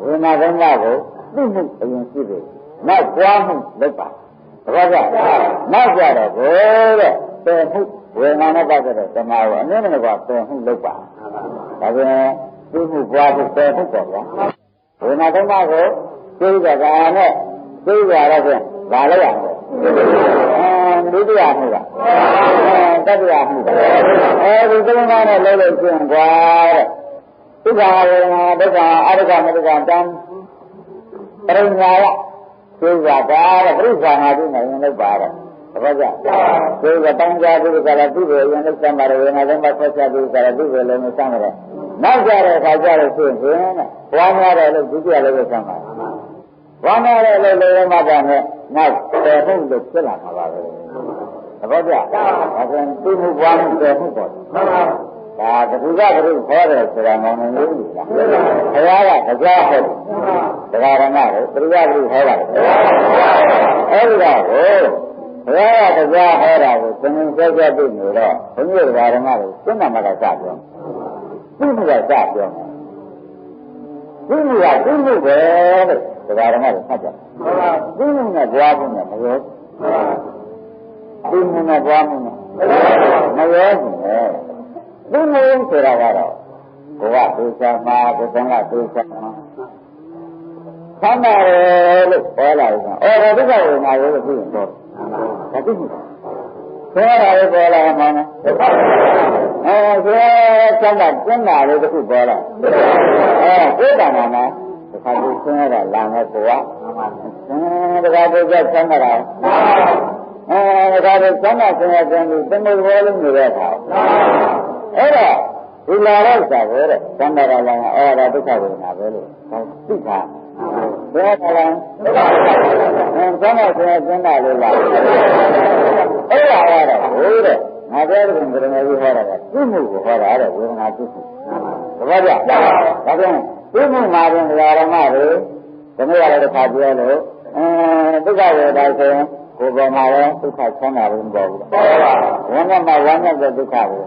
ဝိညာဉ်သုံးပါးကိုသိမှုအရင်ရှိတယ်နောက်ပွားမှုလုပ်ပါသဘောကျနောက်ကြတော့ကိုတဲ့ပယ်မှုဝေဒနာနဲ့ပတ်သက်တဲ့ဓမ္မကိုအနည်းငယ်ကပယ်မှုလုပ်ပါဒါပြန်သိမှုပွားမှုပယ်မှုပေါ့ဗျာဝေဒနာသုံးပါးကိုသိကြတာနဲ့သိကြတော့ပြန်ဒါလည်းရတယ်ဒုတိယမှုကတတိယမှုအဲဒီသုံးပါးနဲ့လုံးလို့ကျင့်ကွာတဲ့ဒုက္ခဝေဒနာဒုက္ခအရိက္ခမဒုက္ခတံပရိညာယသိကြတာတဲ့ပြိဿာနာတိနဲ့ရင်လောက်ပါတဲ့သဘောကျသိကြတန်ကြာပြီးကြလားသူ့ကိုရင်လောက်စမ်းပါရဝေဒနာသုံးပါးဆက်ချပြီးကြလားသူ့ကိုလည်းမစမ်းရတဲ့ နောက်ကြတဲ့အခါကျတော့ဖြစ်ရင်ဝါများတယ်လို့ဒုတိယလည်းပဲဆမ်းပါဝါများတယ်လို့လည်းမှတ်တာနဲ့နောက်တယ်ဟုတ်လို့ဖြစ်လာမှာပါပဲသဘောကျဒါဆိုရင်သိမှုပွားမှုတယ်ဟုတ်ပါဒါတခုကတခုခေါ်တယ်ဆိုတာမဟုတ်ဘူးလားဘုရားကတရားဟုတ်တရားရမကိုတရားကတခုဟောတာအဲ့ဒီတော့ဘုရားကတရားဟောတာကိုသင်္ကြန်ကြသိနေတော့ဘုရားတရားရမကိုစိတ်နာမှာကစပြောသိမှုကစပြောသိမှုကသိမှုပဲလို့တရားရမကိုဖတ်ကြသိမှုနဲ့ကြွားမှုနဲ့မရောသိမှုနဲ့ကြွားမှုနဲ့မရောဘူးသိမှုဆိုတာကတော့ဘဝဒုစမှာဒုစကဒုစမှာသမ်းပါရဲ့လို့ပြောလာတယ်။အော်ဒုက္ခဝေဒနာကိုသိရင်တော့ဒါသိမှု။ပြောတာလည်းပြောလာမှာနော်။ဆိုသမ်းပါကျင်းတာလေးတစ်ခုပြောလာ။ကိုယ်တဏ္ဍာမှာဒီခါကျဆင်းရတာလာမယ်ကိုက။ဒါကဒုက္ခဆမ်းတာဒါကဆမ်းတာဆင်းရဲတယ်တမျိုးဘောလုံးနေတဲ့အခါအဲ့တော့ဒီလာတော့စာပဲတဲ့သံဃာလာလာအော်ဒါဒုက္ခဝေဒနာပဲလို့သိတာဘယ်ကလဲသံဃာဆင်းရဲခြင်းတာလေးလားအဲ့ဒါကတော့ဟိုတဲ့ငါပြောတဲ့ကံကံကြီးဟောတာကသိမှုကိုဟောတာတဲ့ဝေဒနာသိမှုသဘောကျဒါကြောင့်သိမှုမှာရင်ဓမ္မတွေဒီနေ့ရတဲ့ခါပြောလို့ဒုက္ခဝေဒနာဆိုရင်ကိုယ်ပေါ်မှာလည်းဒုက္ခဆန်းတာလည်းမပေါ်ဘူး။ဝမ်းနဲ့မှဝမ်းနဲ့ဒုက္ခပဲ။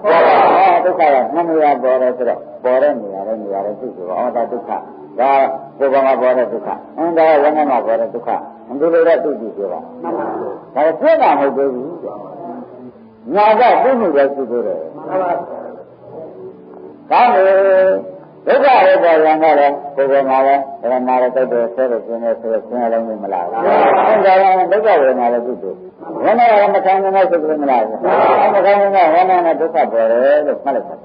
ဒုက္ခကနှစ်နေရာပေါ်တယ်ဆိုတော့ပေါ်တဲ့နေရာတွေသိဆိုတော့ဒါဒုက္ခဒါကိုယ်ပေါ်မှာပေါ်တဲ့ဒုက္ခ။ဒါဝမ်းနဲ့မှပေါ်တဲ့ဒုက္ခ။ဒီလိုတော့သိကြည့်ကြပါ။ဒါပြည့်တာမဟုတ်သေးဘူး။ညာကသိမှုပဲရှိသေးတယ်။ဒါနဲ့ဒုက္ခရဲ့ပေါ်ရံတော့လေကိုယ်ပေါ်မှာလည်းဓမ္မရတုတ်တယ်ဆဲတယ်ကျင်းတယ်ဆိုတော့ကျင်းရလုံးမလားဘူး။အဲဒါကဒုက္ခဝေဒနာလည်းဖြစ်တယ်။ဝိညာဉ်ကမခံနိုင်တဲ့စိတ်ကလေးမလားဘူး။မခံနိုင်တဲ့ဝိညာဉ်နဲ့ဒုက္ခပေါ်တယ်လို့မှတ်လိုက်တာ။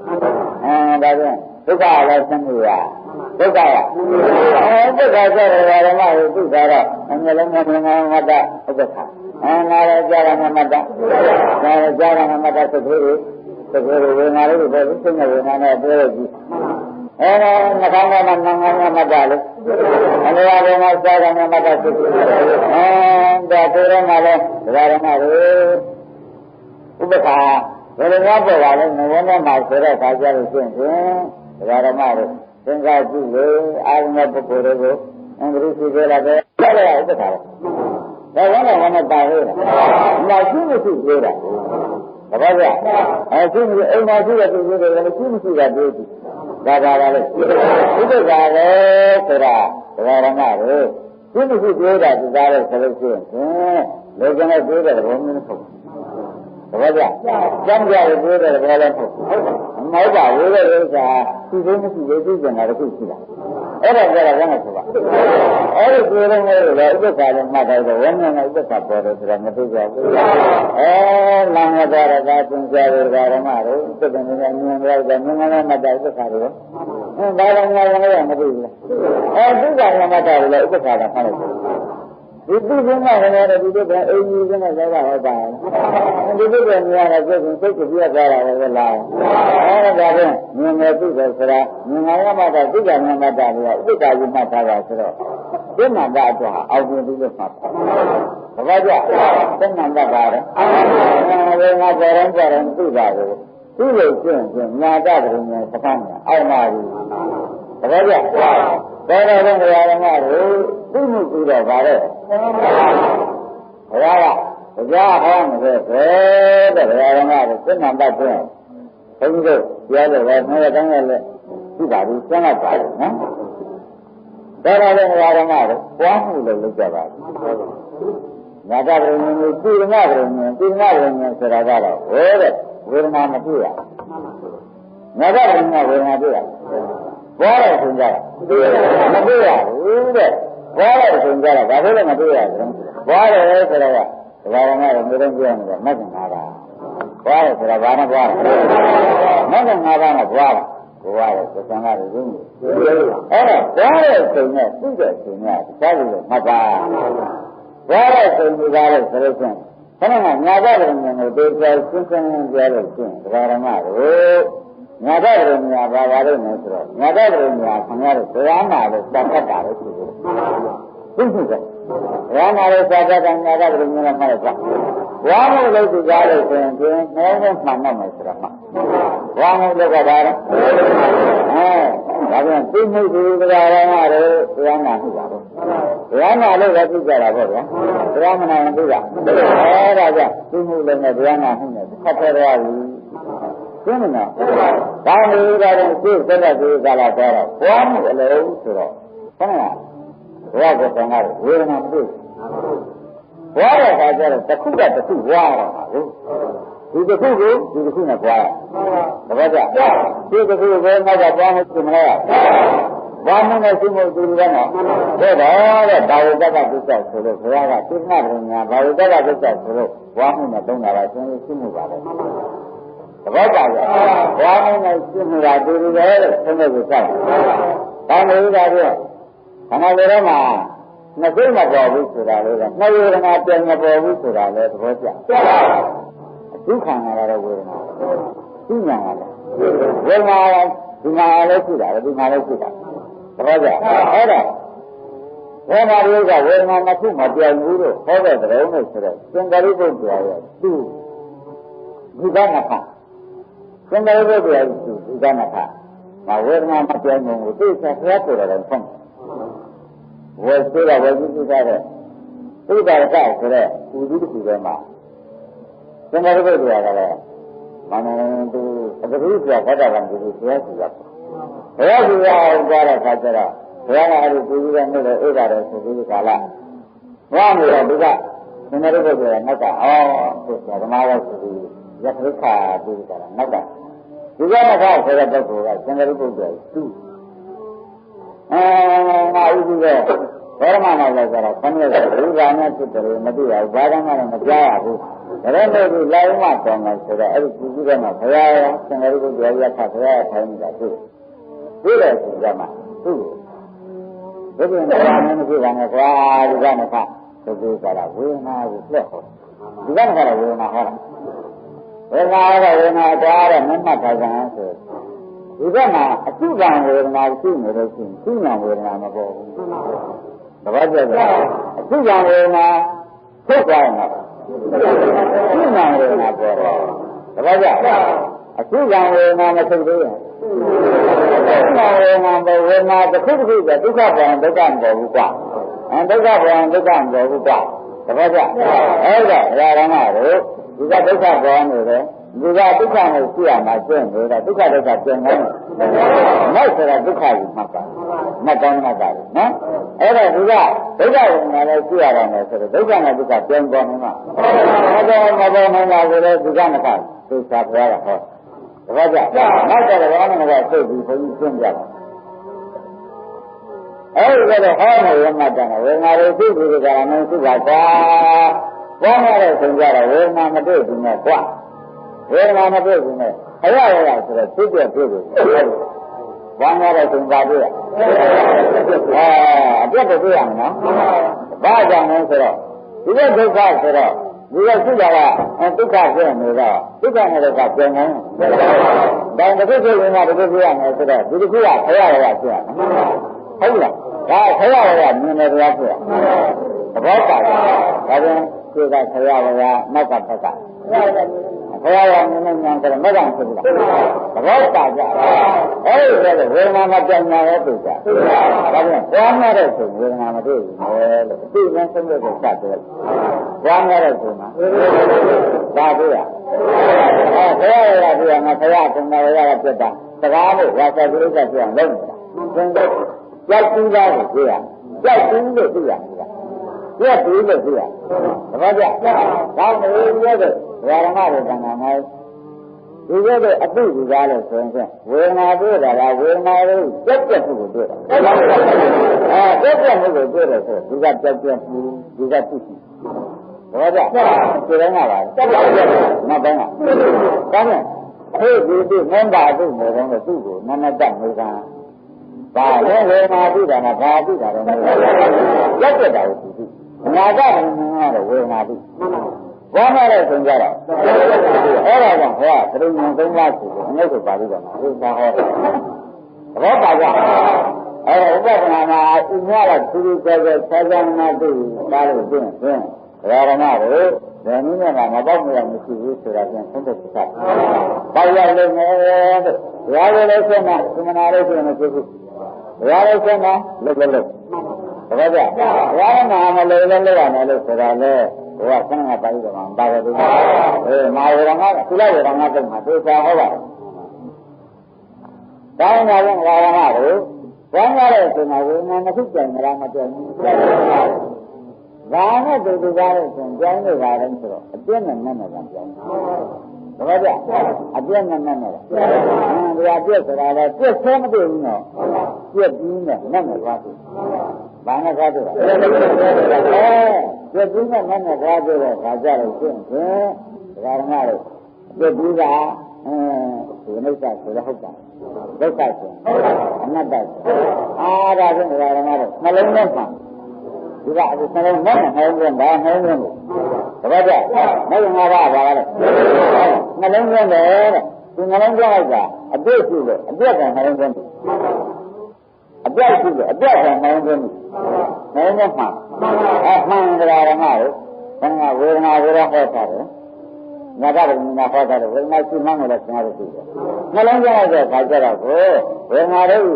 ဒါကြောင့်ဒုက္ခလည်းသင်မှုရဒုက္ခရဒုက္ခဆိုတဲ့ဓမ္မကိုသိတာတော့အမျိုးလုံးနဲ့ငါမတ္တဥပ္ပခာငါလည်းကြာရမမတ္တငါလည်းကြာရမမတ္တစိတ်ကလေးဝေဒနာလေးတွေပဲစိတ်နဲ့ဝေဒနာနဲ့ပြောရကြည့်အဲဒါနှခမ်းကမှငါမတ္တလို့အလျာတွေမှာကြာရမမတ္တစိတ်ဒါကိုယ်ရမှာလဲဒကာရမတွေဥပ္ပခာဘယ်လိုများပေါ်ပါလဲငဝန်းနဲ့မှာဆိုတဲ့အခါကျလို့ရှိရင်ဒကာရမတွေသင်္ကာကြည့်လေအာရုံနဲ့ပုဂ္ဂိုလ်တွေကိုအင်္ဂရိစီပြောလာတယ်အဲ့ဒါဥပ္ပခာပဲဒါကလည်းဘာနဲ့ပါလို့လဲမရှိမရှိပြောတာတပည့်ကရှိမရှိအိမ်မှာရှိတဲ့သူတွေလည်းရှိမရှိတာပြောကြည့်ဒါပါပါလေဥပ္ပခာပဲဆိုတာဒကာရမတွေရှိမရှိပြောတာဒီသားတဲ့ဆိုလို့ရှိရင်လေကျန်တဲ့ပြောတဲ့ဘောမျိုးမဟုတ်ဘူးတပည့်ကကျမ်းပြရပြောတဲ့ဘောလည်းမဟုတ်ဘူးမဟုတ်ပါဘူးလေဥစ္စာသူသိမရှိသေးသိကြတာတခုရှိတာအဲ့ဒါကြတော့ဘယ်နဲ့ဆိုပါအဲ့ဒီပြောတဲ့မျိုးလေဥပ္ပခာလည်းမှတ်တယ်ဆိုဝိညာဉ်နဲ့ဥပ္ပခာပေါ်တယ်ဆိုတာမသိကြဘူးလမ်းရတာကသင်္ကြန်တွေဓမ္မတွေသစ္စာနဲ့မြင်ရတဲ့မြင်ရတဲ့မှတ်တဲ့ဥပ္ပခာတွေဒါလည်းငါလည်းမသိဘူးဒုက္ခနဲ့မှတ်တယ်လေဥပ္ပခာကဖတ်လိုက်တယ်ဒီသူကမှလည်းဒီလိုပဲအင်းကြီးကလည်းကြောက်တာဟုတ်ပါဘူးဒီလိုပဲမြင်ရတဲ့စိတ်ကိုပြတ်သွားတာပဲလားဒါပြန်မြင်မယ်သိတယ်ဆိုတာမြင်ရမှတော့ဒုက္ခနဲ့မှတ်တယ်လို့ဥပ္ပခာကြီးမှတ်ထားတာဆိုတော့ဒီမှန်တာအတွက်အောက်ပြင်ပြီးလို့မှတ်တာဘာကြသိမှန်တာပါတယ်ဘယ်မှာကြရင်သိတာကိုသိလို့ကျင့်ညာတတ်တယ်နဲ့သဘောနဲ့အောက်မှာဘူးဘာကြတော်တော်တဲ့တရားဓမ္မတွေသိမှုပြီးတော့ဗါတဲ့ဘုရားကတရားဟောမယ်ဆိုတဲ့တရားဓမ္မတွေသိမှန်တတ်ခြင်းဘုန်းကြီးတို့ပြောလို့ပဲငါးတိုင်းလည်းသိပါဘူးကျမ်းတ်ပါလို့နော်တော်တော်တဲ့တရားဓမ္မတွေပွားမှုလို့လုပ်ကြပါညာတပရိဉ္ဇဉ်ကိုတိရမပရိဉ္ဇဉ်ဆိုတာကတော့ဟောတဲ့ဝေဒနာမတွေ့ရညာတပရိဉ္ဇဉ်ဝေဒနာတွေ့ရဘောရဆိုကြတာမတွေ့ရဘူးတဲ့ဘောရဆိုကြတာဘာလို့လဲမတွေ့ရဘူးဘောရဆိုတော့ဒါကလည်းမျိုးလုံးပြောနေတယ်မဂ္ဂင်၅ပါးဘောရဆိုတာဘာနဲ့ဘောရမဂ္ဂင်၅ပါးနဲ့ဘောရကိုယ်ရတယ်သံဃာတွေရင်းနေအဲ့တော့ဘောရဆိုနဲ့သိတဲ့ဆိုနဲ့တရားတွေမှတ်ပါဘောရဆိုနေတာလေဆိုလို့ရှိရင်ခဏကညာဘက်ကနေကိုတေချာရှင်းရှင်းပြောလို့ရှိရင်ဒကာရမတို့ ညာတဲ့ပရိညာဘာပါလို့လဲဆိုတော့ညာတဲ့ပရိညာခင်ဗျားတို့တရားနာလို့စက်တတ်တာလို့ဆိုလို့သိရှိတယ်တရားနာလို့စက်တတ်တာညာတဲ့ပရိညာနဲ့မှတ်လိုက်ဝါမှုလို့သူကြားလို့ဆိုရင်နှဲနဲ့မှန်တော့မယ်ဆိုတော့မှဝါမှုလို့ကဒါတော့ဒါပြန်သိမှုဒီတရားရမှာတော့တရားနာမှုပါတော့တရားနာလို့လည်းသိကြတာပေါ့ဗျာတရားမနာရင်သိတာဒါကြောင့်သိမှုလည်းနဲ့တရားနာမှုနဲ့ဖတ်ခဲ့ရပြီရှင်းမလားဒါမျိုးဒါတော့သိစက်တဲ့ကလာတော့ဘွားမှုအလုံးဆိုတော့ခဏဘွားကတန်ကဝေဒနာမတွေ့ဘွားတဲ့အခါကျတော့တစ်ခုကတစ်ခုဘွားတော့ပါဘူးဒီတစ်ခုကိုဒီတစ်ခုနဲ့ဘွားရတပည့်ကြဒီတစ်ခုကိုနောက်ကဘွားမှုသိမလားဘာမှမသိမှုသူတွေကနော်တဲ့တော့တဲ့ဘာဝတ္တကသစ္စာဆိုလို့ဘုရားကသိနာပညာဘာဝတ္တကသစ္စာဆိုလို့ဘွားမှုနဲ့သုံးတာလားရှင်းရှင်းမှုပါပဲတပည့်ကြဘွားမှုနဲ့ရှင်းမှုတာသူတွေလည်းသုံးလို့ဆိုတယ်ဒါမျိုးဒါပြောခန္ဓာကိုယ်ထဲမှာနှစ်စိတ်မပေါ်ဘူးဆိုတာလေနှဝေဒနာပြန်မပေါ်ဘူးဆိုတာလေသဘောကျဒုက္ခနာရတဲ့ဝေဒနာသိညာရတယ်ဝေဒနာဒီမှာလည်းရှိတာဒီမှာလည်းရှိတာသဘောကျအဲ့ဒါဝေဒနာတွေကဝေဒနာနှစ်ခုမပြောင်းဘူးလို့ဟောတဲ့တုံးလို့ဆိုတော့သင်္ကာရိပုတ္တရာရဲ့သူဒီကနခသင်္ကာရိပုတ္တရာရဲ့သူဒီကနခဝေဒနာမပြောင်းဘူးကိုသိချက်ဖျားဆိုတော့ဆုံးဝေဆိုတာဝေကြည့်ကြတဲ့သုဒ္ဓရကဆိုတဲ့ဥဒိတခုထဲမှာသင်္ကာရိပုတ္တရာကလည်းမနန္တုအတ္တိပြဘဒ္ဒဗံဒီလိုပြောစီရတယ်ဘုရားကြီးအောင်ကြားတဲ့အခါကျတော့ဘုရားကအဲ့ဒီပူဇော်တဲ့နေ့တော့ဧကတော်ဆိုပြီးဒီကာလဘုရားမျိုးကဒီကသင်္ကာရိပုတ္တရာနောက်ကဆိုဓမ္မဝတ်ဆိုပြီးယက္ခရိခာပြီးဒီကာလနောက်ကဒီကမခဆိုတဲ့ပုဂ္ဂိုလ်ကသင်္ကာရိပုတ္တရာသူငါဥပ္ပိရဲ့ဘောရမနာလည်းကြတော့ခဏရဒီကနဲ့ဖြစ်တယ်မသိရဘူးဘာသာမှလည်းမကြားရဘူးဒါနဲ့ဒီလာဥမတောင်းတယ်ဆိုတော့အဲ့ဒီကြည့်ကြည့်တော့ဘုရားရောသင်္ကာရိပုတ္တရာယက္ခဘုရားထိုင်နေတာတွေ့တယ်ဆိုကြမှာသူ့ကိုဒီလိုနဲ့မရှိပါနဲ့ကွာဒီကနေ့ကသူကကြတာဝေဒနာကိုပြက်ဟောဒီကနေ့ကဝေဒနာဟောတာဝေဒနာကဝေဒနာကြားတဲ့မမှတ်ထားကြအောင်ဆိုဒီကမှာအစုကံဝေဒနာရှိနေလို့ရှိရင်သူ့နာဝေဒနာမပေါ်ဘူးတပတ်ကျတော့အစုကံဝေဒနာထုတ်သွားရင်တော့သူ့နာဝေဒနာပေါ်တော့တပတ်ကျအစုကံဝေဒနာမထုတ်သေးရင်ဝေဒနာပေါ်ဝေဒနာတစ်ခုတစ်ခုကဒုက္ခပေါ်ဒုက္ခမပေါ်ဘူးကွာဒုက္ခပေါ်ဒုက္ခမပေါ်ဘူးကွာတပည့်ကြအဲ့ဒါရာရမတို့ဒီကဒုက္ခပေါ်နေတယ်ဒီကဒုက္ခကိုသိရမှာကျင့်နေတာဒုက္ခဒုက္ခကျင့်နေတယ်နောက်ဆိုတာဒုက္ခကိုမှတ်ပါမှတ်ကောင်းမှတ်ပါနော်အဲ့ဒါဒီကဒုက္ခကိုလည်းသိရတာနဲ့ဆိုတော့ဒုက္ခနဲ့ဒုက္ခပြန်ပေါ်နေမှာမပေါ်နိုင်တာကိုလည်းဒီကမကသိချာပြရတာဟောတပည့်ကြနောက်ကြတော့ဘာမှမကသိပြီးဘုန်းကြီးရှင်းပြတာအဲ့ဒီကတော့ဟောနေရမှတန်ဝေဒနာတွေသိပြီးကြတာနဲ့သိပါကွာဘုန်းရတဲ့ဆင်ကြတော့ဝေဒနာမတွေ့ဘူးနဲ့ကွာဝေဒနာမတွေ့ဘူးနဲ့အရရဆိုတော့သိပြတွေ့တယ်ဘုန်းရတဲ့ဆင်ကြတွေ့ရအပြတ်တွေ့ရမယ်နော်ဘာကြောင့်လဲဆိုတော့ဒီကဒုက္ခဆိုတော့ဒီကရှိတာကဒုက္ခဖြစ်နေတော့ဒုက္ခနဲ့ဒုက္ခပြန်နေတယ်ဒါတစ်ခုဖြစ်နေတာတစ်ခုပြရမယ်ဆိုတော့ဒီတစ်ခုကခရရဖြစ်ရမယ်ဟုတ်လားဒါခရရမြင်တယ်တရားဖြစ်ရသဘောပါလားဒါပြန်ဒီကခရရနောက်ကဖက်ကခရရမြင်နေညာဆိုတော့မကဖြစ်ဘူးလားသဘောပါကြအဲ့ဒီတော့ဝေဒနာမပြန်ညာရဲသူကြဒါပြန်ပွားများတဲ့ဆိုဝေဒနာမတွေ့ဘူးလေလို့သိနေဆုံးလို့စတယ်ပွားများတဲ့ဆိုမှာဒါတွေ့ရခရရပြရမှာခရကံနာရရပြတ်တာစကားလို့ဝါစာကိစ္စပြအောင်လုပ်နေတာကြောက်ပြီးသားကိုသိရကြောက်ပြီးလို့သိရကြောက်ပြီးလို့သိရသဘောကျဒါမျိုးပြောတဲ့ဓမ္မတွေကံနာမှာဒီလိုတဲ့အသိဒီကားလို့ဆိုရင်ဝေဒနာတွေ့တာကဝေဒနာလေးပြက်ပြက်မှုကိုတွေ့တာပြက်ပြက်မှုကိုတွေ့တယ်ဆိုဒီကပြက်ပြက်မှုဒီကသိရှိဘောကြဒီလိုငါပါနောက်ပိုင်းကဒါနဲ့ဒီမန္တာတို့နေတော့သူ့ကိုနမတမေကံဘာလဲဝေဒနာသိတာကဘာသိတာလဲရက်ပြတာကိုသိအနာကဘယ်မှာလဲဝေဒနာသိ ဘာမှလည်းသင်ကြတော့အဲ့ဒါကြောင့်ဟောသတိဉာဏ်သုံးပါးရှိတယ်အငို့ကိုပါဠိတော်မှာသိသာဟောတယ်ဘောပါကြအဲ့ဥပဒနာမှာဥညာတော့သူသူကြောက်ဆာဇာနာသိပါလို့ပြင်ဖြင့်ဓမ္မတို့ဗေနည်းနဲ့မပေါက်မရမရှိဘူးဆိုတာပြန်ဆုံးဖြတ်ချက်ပေါက်ရလို့မယ်တဲ့ဘုရားလည်းဆက်မှာသမဏလေးဆိုရင်မဖြစ်ဘူးဘုရားလည်းဆက်မှာလုပ်တပည့်ကြဘုရားနာမလို့လည်းလုပ်ရမယ်လို့ဆိုတာလေဘုရားဆန္ဒပါဠိတော်မှာပါတယ်ဒီမာဝရဏကသုလဝရဏတုတ်မှာသိချာဟောပါတယ်ဒါနဲ့လည်းဝါရဏတို့ဘုရားရဲ့ဆိုမှာဝိညာဉ်နှစ်ခုကြံကြမကြံဘူးဒါနဲ့တူကားလို့ဆိုရင်ကြောင်းနေပါတော့ဆိုတော့အပြည့်နဲ့နဲ့ကကြောင်းတပည့်ကြအပြည့်နဲ့နဲ့ကဒီအပြည့်ဆိုတာလည်းပြည့်ဆဲမတွေ့ဘူးနော်ပြည့်ပြီးနဲ့နဲ့သွားပြီဘာနဲ့သွားတွေ့တာပြည့်ပြီးနဲ့နဲ့သွားတွေ့တော့ခါကြလို့ရှင်းဖြင့်ဒကာဓမ္မတို့ပြည့်ပြီးကဒီနိစ္စဆိုတော့ဟုတ်တာဒုက္ခဆိုအနတ္တအားဒါဖြင့်ဒကာဓမ္မတို့နှလုံးထဲမှာဒီကအခုနှလုံးနဲ့နှလုံးနဲ့ဘာနှလုံးနဲ့တပည့်ကြမဟုတ်ငါပါပါလေနှလုံးနဲ့လေဒီနှလုံးကြောက်တာအပြည့်ရှိတယ်အပြည့်ကနှလုံးသွင်းအပြည့်ရှိတယ်အပြည့်ကနှလုံးသွင်းနှလုံးနဲ့မှာမှန်တရားဓမ္မတို့ဘယ်ကဝေဒနာဝေဒဟောတာလဲငါကလည်းနာဟောတာလေဝေဒနာရှိမှန်းလည်းဆင်ရတယ်ရှိတယ်နှလုံးကြောက်တဲ့ခါကျတော့ကိုဝေဒနာတို့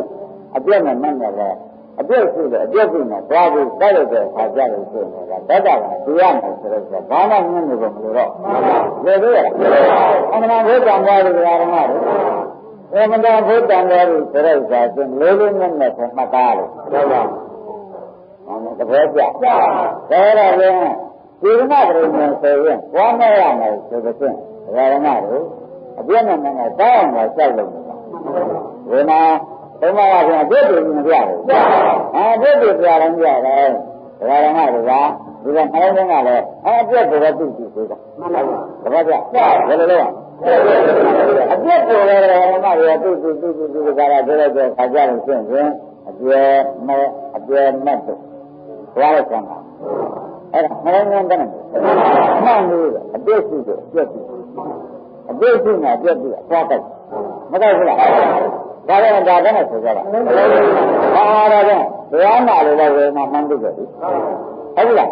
အပြည့်နဲ့မှန်တယ်လေအပြည့်ရှိတယ်အပြည့်ရှိနေသွားပြီးတိုက်လိုက်တဲ့ခါကြလို့ရှိနေတာတတ်တာကသိရမယ်ဆိုတော့ဘာမှညှင်းနေကုန်မလို့တော့လေသေးရအမှန်ဘုရားများလို့ဓမ္မတို့အမှန်ဘုရားများလို့ဆိုတော့ဇာတင်လေးလေးနဲ့နဲ့မှတ်သားလို့ဟုတ်ပါဘူးတပည့်ကြဒါတော့လည်းဒီမကရုံနဲ့ဆိုရင်ဘွားမဲ့ရမယ်ဆိုတော့ဖြင့်ဓမ္မတို့အပြည့်နဲ့နဲ့တောင်းအောင်ဆက်လုပ်နေတာဝေနာဘုရားကပြန်အပြည့်တွေမပြဘူးအပြည့်တွေပြတယ်ကြတယ်ဒါရမတို့ကဒီကနှလုံးသွင်းကလည်းအပြည့်တွေတော့သူ့ကြည့်သေးတာမှန်ပါဘူးတပည့်ကြဘယ်လိုလဲအပြည့်တွေလည်းဓမ္မတွေသူ့ကလည်းပြောလိုက်တဲ့ခါကြလို့ရှင်းရင်အပြည့်မဲ့တို့ဘုရားလည်းဆံတာအဲ့ဒါနှလုံးသွင်းတယ်မှန်လို့အပြည့်ရှိတယ်အပြည့်ရှိအပြည့်ရှိနေအပြည့်ရှိအသွားတိုက်မတိုက်ဘူးလားဒါလည်းဒါကနဲ့ဆိုကြတာဟာဒါကဘုရားနာလို့လည်းဝေဒနာမှန်းသိကြပြီဟုတ်လား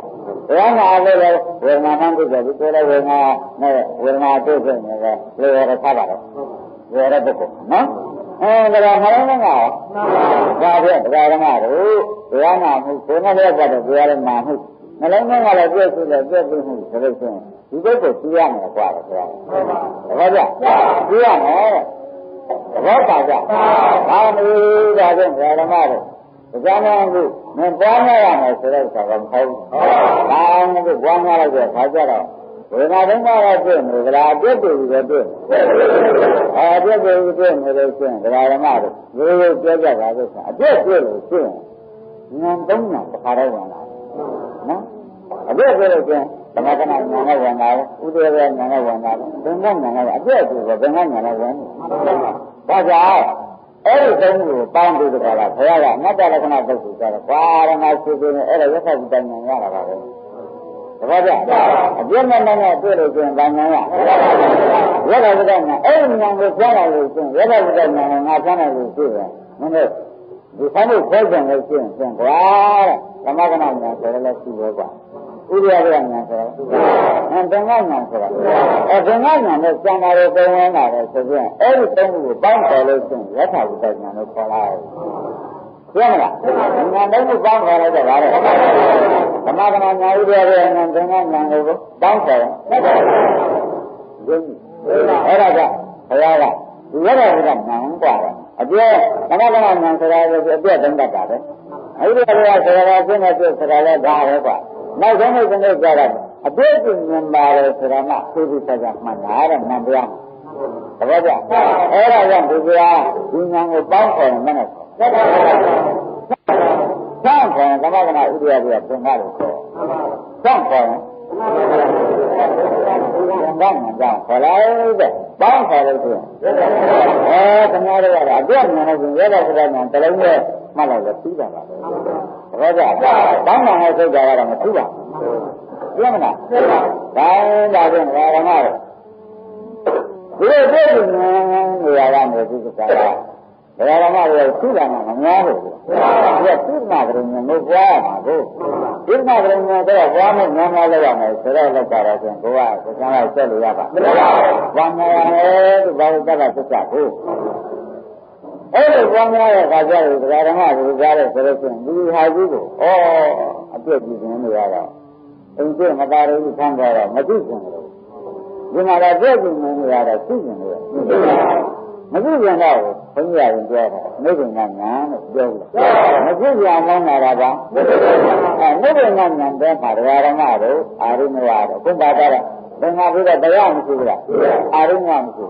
ဘုရားနာလို့လည်းဝေဒနာမှန်းသိကြပြီကိုယ်လည်းဝေဒနာနဲ့ဝေဒနာတွေ့ဖြစ်နေတယ်လေရထားပါတော့ဝေရပုဂ္ဂိုလ်နော်ဒါကမလုံးနဲ့ကဒါဖြင့်ဒကာဓမ္မတို့ဘုရားနာမှုကိုယ်နဲ့လည်းပတ်တယ်ဘုရားလည်းနာမှုနှလုံးသွင်းကလည်းပြည့်စုံတယ်ပြည့်စုံမှုဆိုလို့ရှိရင်ဒီဘက်ကိုကြည့်ရမယ်ကွာဘုရားတပည့်ကြကြည့်ရမယ်ဘောပါကြဘာမလို့ဒါဖြင့်ဓမ္မတို့ကြားနာမှုမပွားများရမယ်ဆိုတော့ဆိုတော့မဟုတ်ဘူး။ဘာမှမပွားများလိုက်တဲ့ခါကျတော့ဝေဒနာဒုက္ခရပြည့်နေကြလားအပြည့်တွေပဲပြည့်။အပြည့်တွေပြည့်နေလို့ရှိရင်ဓမ္မတို့ရိုးရိုးပြောကြတာလို့ဆိုအပြည့်ပြည့်လို့ရှိရင်ဉာဏ်သုံးဉာဏ်တစ်ခါတော့ဝင်လာနော်။အပြည့်ပြည့်လို့ရှိရင်သမထနာဉာဏ်နဲ့ဝင်လာတယ်ဥဒေဝဉာဏ်နဲ့ဝင်လာတယ်ဘုံဉာဏ်နဲ့အပြည့်အစုံပဲဘုံဉာဏ်နဲ့ဝင်တယ်။ဒါကြောင့်အဲ့ဒီသုံးခုကိုပေါင်းပြီးတော့လားဘုရားကအနတ္တလက္ခဏာပုဂ္ဂိုလ်ကြတော့ဘာရမရှိသေးနဲ့အဲ့ဒါရသတိတိုင်းဉာဏ်ရတာပါပဲ။တပည့်ကြအပြည့်နဲ့နဲ့တွေ့လို့ကျင်ဉာဏ်ရရသတိတိုင်းအဲ့ဒီဉာဏ်ကိုကြားလာလို့ကျင်ရသတိတိုင်းဉာဏ်ငါကြားနိုင်လို့ရှိရင်မင်းတို့ဒီဆန်းကိုခွဲကြံလို့ကျင်ကွာတဲ့သမဂ္ဂနာဉာဏ်ဆိုလည်းရှိရောကွာဥရိယဉာဏ်ဆိုတော့သင်္ဃဉာဏ်ဆိုတာသင်္ဃဉာဏ်နဲ့စံတာတွေပုံဝင်လာတယ်ဆိုရင်အဲ့ဒီသုံးခုကိုပေါင်းတော်လို့ရှိရင်ယထာဝိတ္တဉာဏ်လို့ခေါ်လိုက်ပြောမလားဉာဏ်သုံးခုပေါင်းခေါ်လိုက်တော့ဗါတယ်သမဂ္ဂနာဉာဏ်ဥရိယဉာဏ်သင်္ဃဉာဏ်ကိုပေါင်းခေါ်တယ်အဲ့ဒါကဘုရားကဒီယထာဝိတ္တဉာဏ်กว่าတယ်အပြည့်သမဂ္ဂနာဉာဏ်ဆိုတာလည်းအပြည့်သုံးတတ်တာပဲအဲ့ဒီဘုရားဆိုတာကရှင်းတဲ့ဆိုတာလည်းဒါပဲကွာနောက်ဆုံးလို့ကျွန်တော်ကြားတာအပြည့်အစုံမြင်ပါတယ်ဆိုတာမှသိပြီးဆက်ကြမှန်တာတဲ့မှန်တရားတပည့်ကြအဲ့ဒါကြောင့်ဒီကဒီဉာဏ်ကိုပေါင်းခေါ်ရင်မနဲ့ဆက်ခေါ်သမဂ္ဂနာဥဒိယပြသင်္ခါလို့ခေါ်ဆက်ခေါ်ရင်ဘာမှမကြောက်ခေါ်လိုက်တဲ့ပေါင်းခေါ်လို့ဆိုရင်ခင်ဗျားတို့ကတော့အပြည့်မြင်လို့ဆိုရင်ရတဲ့စကားနဲ့တလုံးနဲ့မှတ်လိုက်လို့ပြီးတာပါပဲတပည့်ကြပေါင်းမှန်တဲ့စိတ်ဓာတ်ကတော့မထူးပါဘူး ပြမလားဒါဒါဖြင့်ဓမ္မတို့ဒီလိုပြည့်စုံနေရတာမျိုးဒီကစားတာဓမ္မတွေသုဒ္ဓမှာမများဘူးဒီကသုဒ္ဓမှာကလေးမျိုးမပွားမှာကိုဒီမှာကလေးမျိုးတော့ပွားမှုများများလောက်ရမယ်ဆိုတော့လောက်တာတော့ကျန်ကိုကစကားလိုက်ဆက်လို့ရပါမလားဘာမှရမယ်ဒီဘာလို့တတ်တာသက်သာကိုအဲ့ဒီပွားများရဲ့ခါကျတော့ဓမ္မတွေကြားတဲ့ဆိုလို့ရှိရင်ဒီဟာကြီးကိုအပြည့်ကြည့်နေရတော့အိမ်ကျမသားတွေဆန်းတော့မသိချင်ဘူးဒီမှာတော့ပြည့်ကြည့်နေရတော့သိချင်တယ်မကြည့်ကြတော့ဘုန်းကြီးကပြောတာနိဗ္ဗာန်ကညာလို့ပြောတယ်မကြည့်ကြအောင်လာတာကနိဗ္ဗာန်ကညာတဲ့မှာဓမ္မတို့အာရုံမရတော့ဘုရားတာဘယ်မှာပြီးတော့တရားမရှိဘူးလားအာရုံမရှိဘူး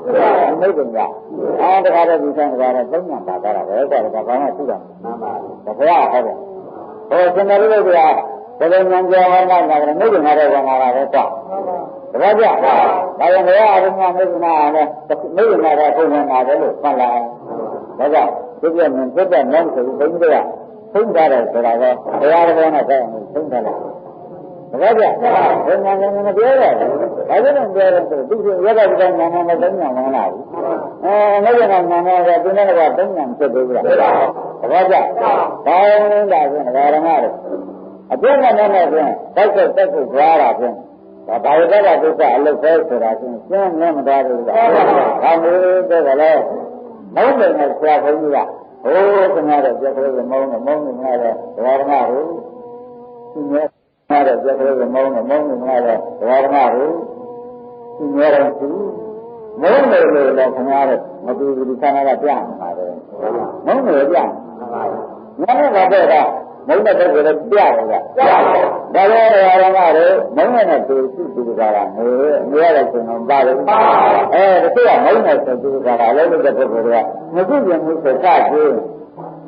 နိဗ္ဗာန်ကတခါတော့ဒီဆန်းတခါတော့သုံးညာပါတာပဲတဲ့ကဘာမှသိတာမှန်ပါဘူးဘုရားဟုတ်တယ်ဟိုစင်တော်လေးကဘယ်လိုဉာဏ်ကြောင်းမှန်းတာလဲနိဗ္ဗာန်ကတော့ဝင်လာတာပဲတော့ဒါကြဒါရင်လည်းအရုံးမိဂနာနဲ့မိဂနာကပုံမှန်ပါတယ်လို့မှတ်လိုက်ဒါကြောင့်ဒီပြမြင်ဖြစ်တဲ့မင်းဆိုဘုန်းကြီးကသုံးကြတယ်ဆိုတာကတရားတော်နဲ့ဆိုင်သုံးတယ်လားဒါကြဘယ်ညာနေမပြောရဘူးဒါကြောင့်ပြောတယ်ဆိုသူကရတဲ့ဉာဏ်နဲ့သုံးညာမလားဘူးမိဂနာဉာဏ်နဲ့ဒီနေ့ကသုံးညာဖြစ်သေးဘူးလားဒါကြဒါရင်ဒါဖြင့်ဓမ္မတွေအပြည့်နဲ့နဲ့ဖြင့်တိုက်ဆက်တက်ဖို့ကြားတာဖြင့်ဒါဘာလို့လဲဒုက္ခအလုတ်ပဲဆိုတာချင်းရှင်းနေမသားဘူးလားဒါမျိုးတဲ့ကလည်းမုန်းတယ်နဲ့ဆရာဘုန်းကြီးကဟိုးခင်ဗျားတို့ပြက်ကလေးမုန်းနေခင်ဗျားတို့ဓမ္မတို့သူများခင်ဗျားတို့ပြက်ကလေးမုန်းနေခင်ဗျားတို့ဓမ္မတို့သူများတို့သူမုန်းတယ်လို့လည်းခင်ဗျားတို့မတူဘူးဒီခန္ဓာကပြမှာပဲမုန်းတယ်ပြမှာပါငါလည်းတော့ကမုန်းတဲ့ပုဂ္ဂိုလ်လည်းပြတယ်ကဒါလည်းဓမ္မတွေမုန်းတဲ့သူစုသူကကနေရတဲ့ချိန်တော့ပါတယ်ဒီကမုန်းတဲ့သူကအလုံးလုံးတဲ့ပုဂ္ဂိုလ်ကမကြည့်ရင်ဘူးဆိုချပြီး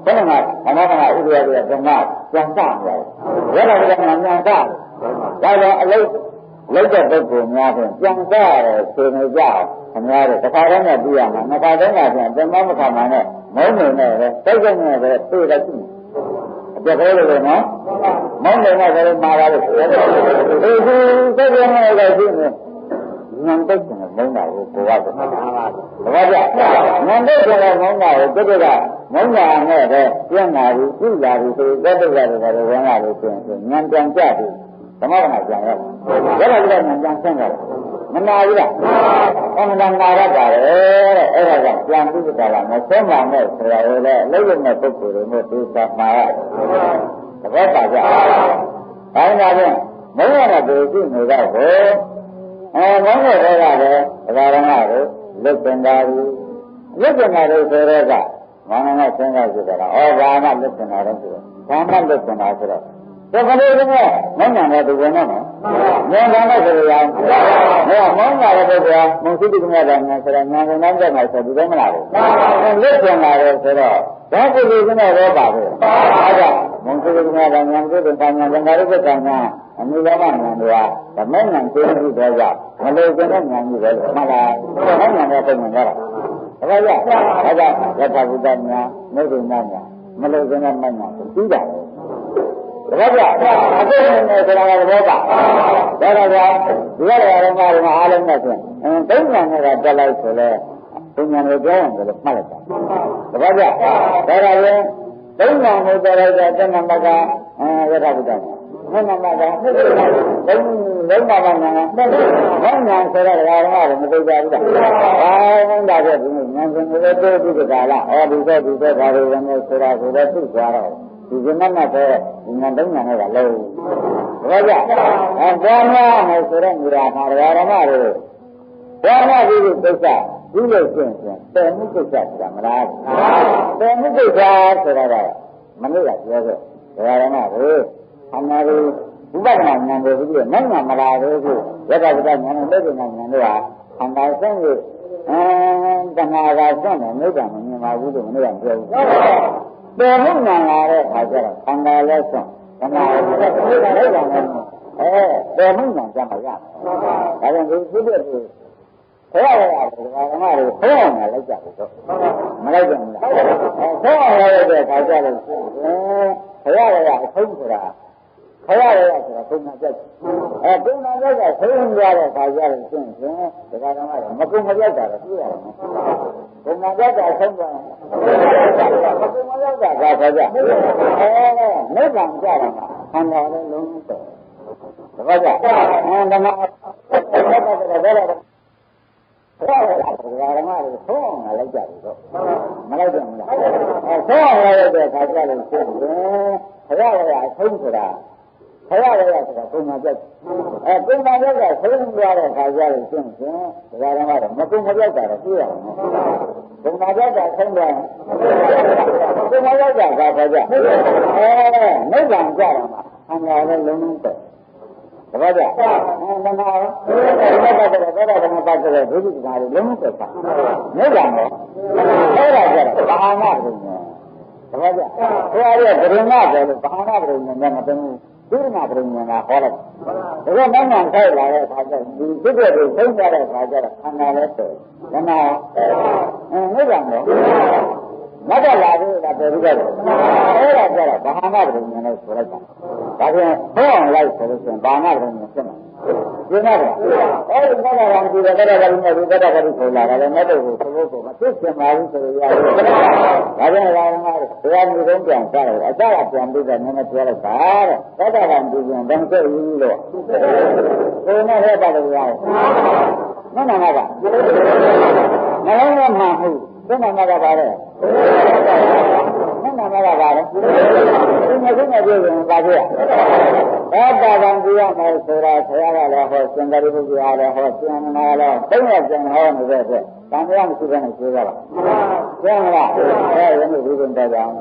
ဘယ်မှာအနာဂတ်ဥပဒေရဲ့ဓမ္မပြန်စရတယ်ဘယ်လိုလဲညာစဒါတော့အလုံးလုံးတဲ့ပုဂ္ဂိုလ်များဖြင့်ပြန်စရတယ်ဆိုနေကြခင်ဗျားတို့တစ်ခါတည်းနဲ့ပြရမှာနှစ်ခါတည်းနဲ့ပြန်ဓမ္မမခံမှာနဲ့မုန်းနေနဲ့ပဲစိတ်ကနဲ့ပဲသိတယ်ရှိပြက်ခဲလို့နော်မောင်းနေမှာလည်းမှာပါလို့ဒီသက်ပြင်းနေတဲ့ရှိနေဉာဏ်တက်တယ်မုန်းတာကိုကိုယ်ကတော့မှန်ပါဘူးဘာကြဉာဏ်တက်တယ်မုန်းတာကိုတကယ်ကမုန်းတာနဲ့ပဲပြင်းလာပြီးပြုလာပြီးဆိုသက်တက်ရတယ်လည်းဝင်လာလို့ဆိုရင်ဉာဏ်ပြန်ကြပြီသမထကပြန်ရောက်တယ်ဒါကလည်းဉာဏ်ပြန်ဆင်းတယ်မနာဘူးလားအမှန်တန်နာရပါတယ်တဲ့အဲ့ဒါကပြန်ပြီးတာလားမဆင်းပါနဲ့ဆိုရလေအလုံးလုံးတဲ့ပုဂ္ဂိုလ်တွေနဲ့သူသာမှာရတပတ်ပါကြ။ဒါကြောင့်မုန်းရတဲ့သူရှိနေတော့ဘယ်မုန်းတဲ့တွေကလည်းဓမ္မတို့လွတ်တင်တာဘူးလွတ်တင်တာလို့ဆိုတော့ကမောင်နှမစဉ်းစားကြည့်တာဘာမှလွတ်တင်တာတော့ဆိုတော့ဘာမှလွတ်တင်တာဆိုတော့ဒီကလေးကမုန်းတဲ့သူဝင်တော့ဉာဏ်ကလည်းဆိုရအောင်မုန်းတာလည်းပြောမုန်းစိတ္တကမြတ်တာညာဆိုတော့ဉာဏ်ကလည်းတက်မှာဆိုဒီလိုမလားဘူးလွတ်တင်တာလည်းဆိုတော့ဒါကိုလူကနေတော့ပါပဲအားကြောင့်မုန်းစိတ္တကမြတ်တာညာကိုယ်တိုင်ညာသံဃာရုပ်ကညာအနိရောဓဉာဏ်တွေကဓမ္မဉာဏ်သိမှုတော့ကြောင့်မလို့ကျတဲ့ဉာဏ်ကြီးပဲမှတ်လားဓမ္မဉာဏ်နဲ့ပုံမှန်ကြတာဒါကြောင့်ယထာဘုဒ္ဓညာမုဒ္ဒနာညာမလို့ကျတဲ့ဉာဏ်ကိုသိတာပဲဒါကြောင့်အသိဉာဏ်နဲ့ဆိုတာကဘောပါဒါကြောင့်ဒီရတဲ့ဓမ္မတွေအားလုံးနဲ့ဆိုရင်သုံးဉာဏ်နဲ့ကတက်လိုက်ဆိုလဲသုံးဉာဏ်ကိုပြောရင်လည်းမှတ်လိုက်တာဒါကြောင့်ဒါကလည်းသုံးဉာဏ်ကိုတက်လိုက်တဲ့တဏ္ဍမကယထာဘုဒ္ဓညာမနမကသုံးလုံးပါပါညာဘာညာဆိုတော့ဓမ္မတွေမသိကြဘူးလားဘာမှဒါဆိုဒီဉာဏ်ရှင်တွေတိုးပြီးကြလားဒီဒါတွေဝင်နေဆိုတာကိုလည်းသိသွားတော့ဒီကနေ့နဲ့ဆိုဒီဉာဏ်သုံးဉာဏ်နဲ့ကလုံးဒါကြောင့်ဘာများမယ်ဆိုတော့ညီရာဓမ္မတွေဘာမှဒီလိုသိစ္စာဒီလိုရှင်းတည်မှုသိစ္စာဆိုတာမလားတည်မှုသိစ္စာဆိုတာကမနေ့ကပြောခဲ့ဓမ္မတွေခန္ဓာကိုဥပဒနာဉာဏ်ကိုပြီးတော့နိုင်မှာမလားလို့ဆိုရတ္တပဒဉာဏ်နဲ့သိက္ခာဉာဏ်တို့ဟာခန္ဓာဆုံးကိုတဏှာကဆုံးတယ်မိစ္ဆာမမြင်ပါဘူးလို့မနေ့ကပြောဘူး။တယ်မှုဉာဏ်လာတဲ့အခါကျတော့ခန္ဓာလည်းဆုံးတဏှာလည်းဆုံးတယ်တယ်မှုဉာဏ်ကြမှာရမယ်။ဒါကြောင့်ဒီဖြစ်တဲ့ဒီဘုရားရဲ့ဓမ္မတွေဘုရားနဲ့လိုက်ကြဘူးတော့မလိုက်ကြဘူးလားဘုရားရဲ့တဲ့အခါကျတော့ဘုရားရဲ့အထုံးဆိုတာ ခရရရဆိုတာပုံမှန်ကြက်ပုံမှန်ကြက်ကသိရင်ကြတဲ့ခါကြလို့ရှင်းရှင်းဒီကကောင်ကတော့မကုမပြောက်တာတော့သိရတယ်ပုံမှန်ကြက်ကဆုံးသွားမကုမပြောက်တာကခါကြနိဗ္ဗာန်ကြတာမှာခန္ဓာလည်းလုံးလုံးတော့တပတ်ကြဓမ္မဘယ်လိုဘယ်လိုဓမ္မတွေဆုံးအောင်လိုက်ကြပြီတော့မလိုက်ကြဘူးလားဆုံးအောင်လိုက်တဲ့ခါကြလို့ရှင်းတယ်ခရရရအဆုံးဆိုတာခရရရဆိုတာပုံမှန်ကြက်ပုံမှန်ကြက်ကဆုံးပြတဲ့ခါကြလို့ရှင်းရှင်းဒါကမှတော့မကုမပြောက်တာတော့သိရအောင်ပုံမှန်ကြက်ကဆုံးပြပုံမှန်ကြက်ကခါကြနိဗ္ဗာန်ကြတာမှာအမှန်လည်းလုံးလုံးတော့တပတ်ကြဓမ္မဘုရားဓမ္မပတ်တဲ့ဒုတိယဓမ္မတွေလုံးဝသက်သာနိဗ္ဗာန်တော့အဲ့ဒါကြတော့ဘာမှမဖြစ်ဘူးတပတ်ကြဘုရားရဲ့ဗရဏဆိုလို့ဘာမှမဖြစ်ဘူးနဲ့မသိဘူးဒုရဏဗရဏကဟောလိုက်ဒါကနိုင်ငံဆိုင်လာတဲ့အခါကျဒီဖြစ်တဲ့တွေသုံးကြတဲ့အခါကျတော့ခန္ဓာလည်းတယ်ဓမ္မနိဗ္ဗာန်တော့မတ်တက်လာပြီလားပြောပြီးတော့အဲ့ဒါကြတော့ဘာမှမဖြစ်ဘူးနဲ့ဆိုလိုက်တာဒါပြန်ဟောအောင်လိုက်ဆိုလို့ရှိရင်ဘာမှမဖြစ်ဘူးဖြစ်မှာရှင်းလားအဲ့ဒီဘာသာကဒီကတည်းကလည်းဒီကတည်းကလည်းဆိုလာတယ်မဲ့တော့ကိုဘုရားကမသိချင်ပါဘူးဆိုရရတယ်ဒါပြန်လာတော့ဘုရားမျိုးတုံးပြန်စားတယ်အစကပြန်ပြီးတော့နည်းနည်းပြောလိုက်ပါတဲ့သောတာပန်ပြည်ပြန်ဘယ်လိုယူလို့ကိုယ်နဲ့ဟဲ့ပါလို့ရတယ်မနာမှာကမလုံးဝမှာမှုဘယ်မှာကပါလဲမနာမှာကပါလဲဒီနေ့ကပြောရင်ပါပြရသောတာပန်ပြည်ရမယ်ဆိုတာဆရာကလည်းဟောစင်္ကာရိပုဂ္ဂိုလ်လည်းဟောစင်နာလည်းသုံးရကျန်ဟောနေတဲ့အတွက်တန်တရားမရှိဘဲနဲ့ပြောကြပါကျန်လားအဲဒီလိုဒီလိုတက်ကြအောင်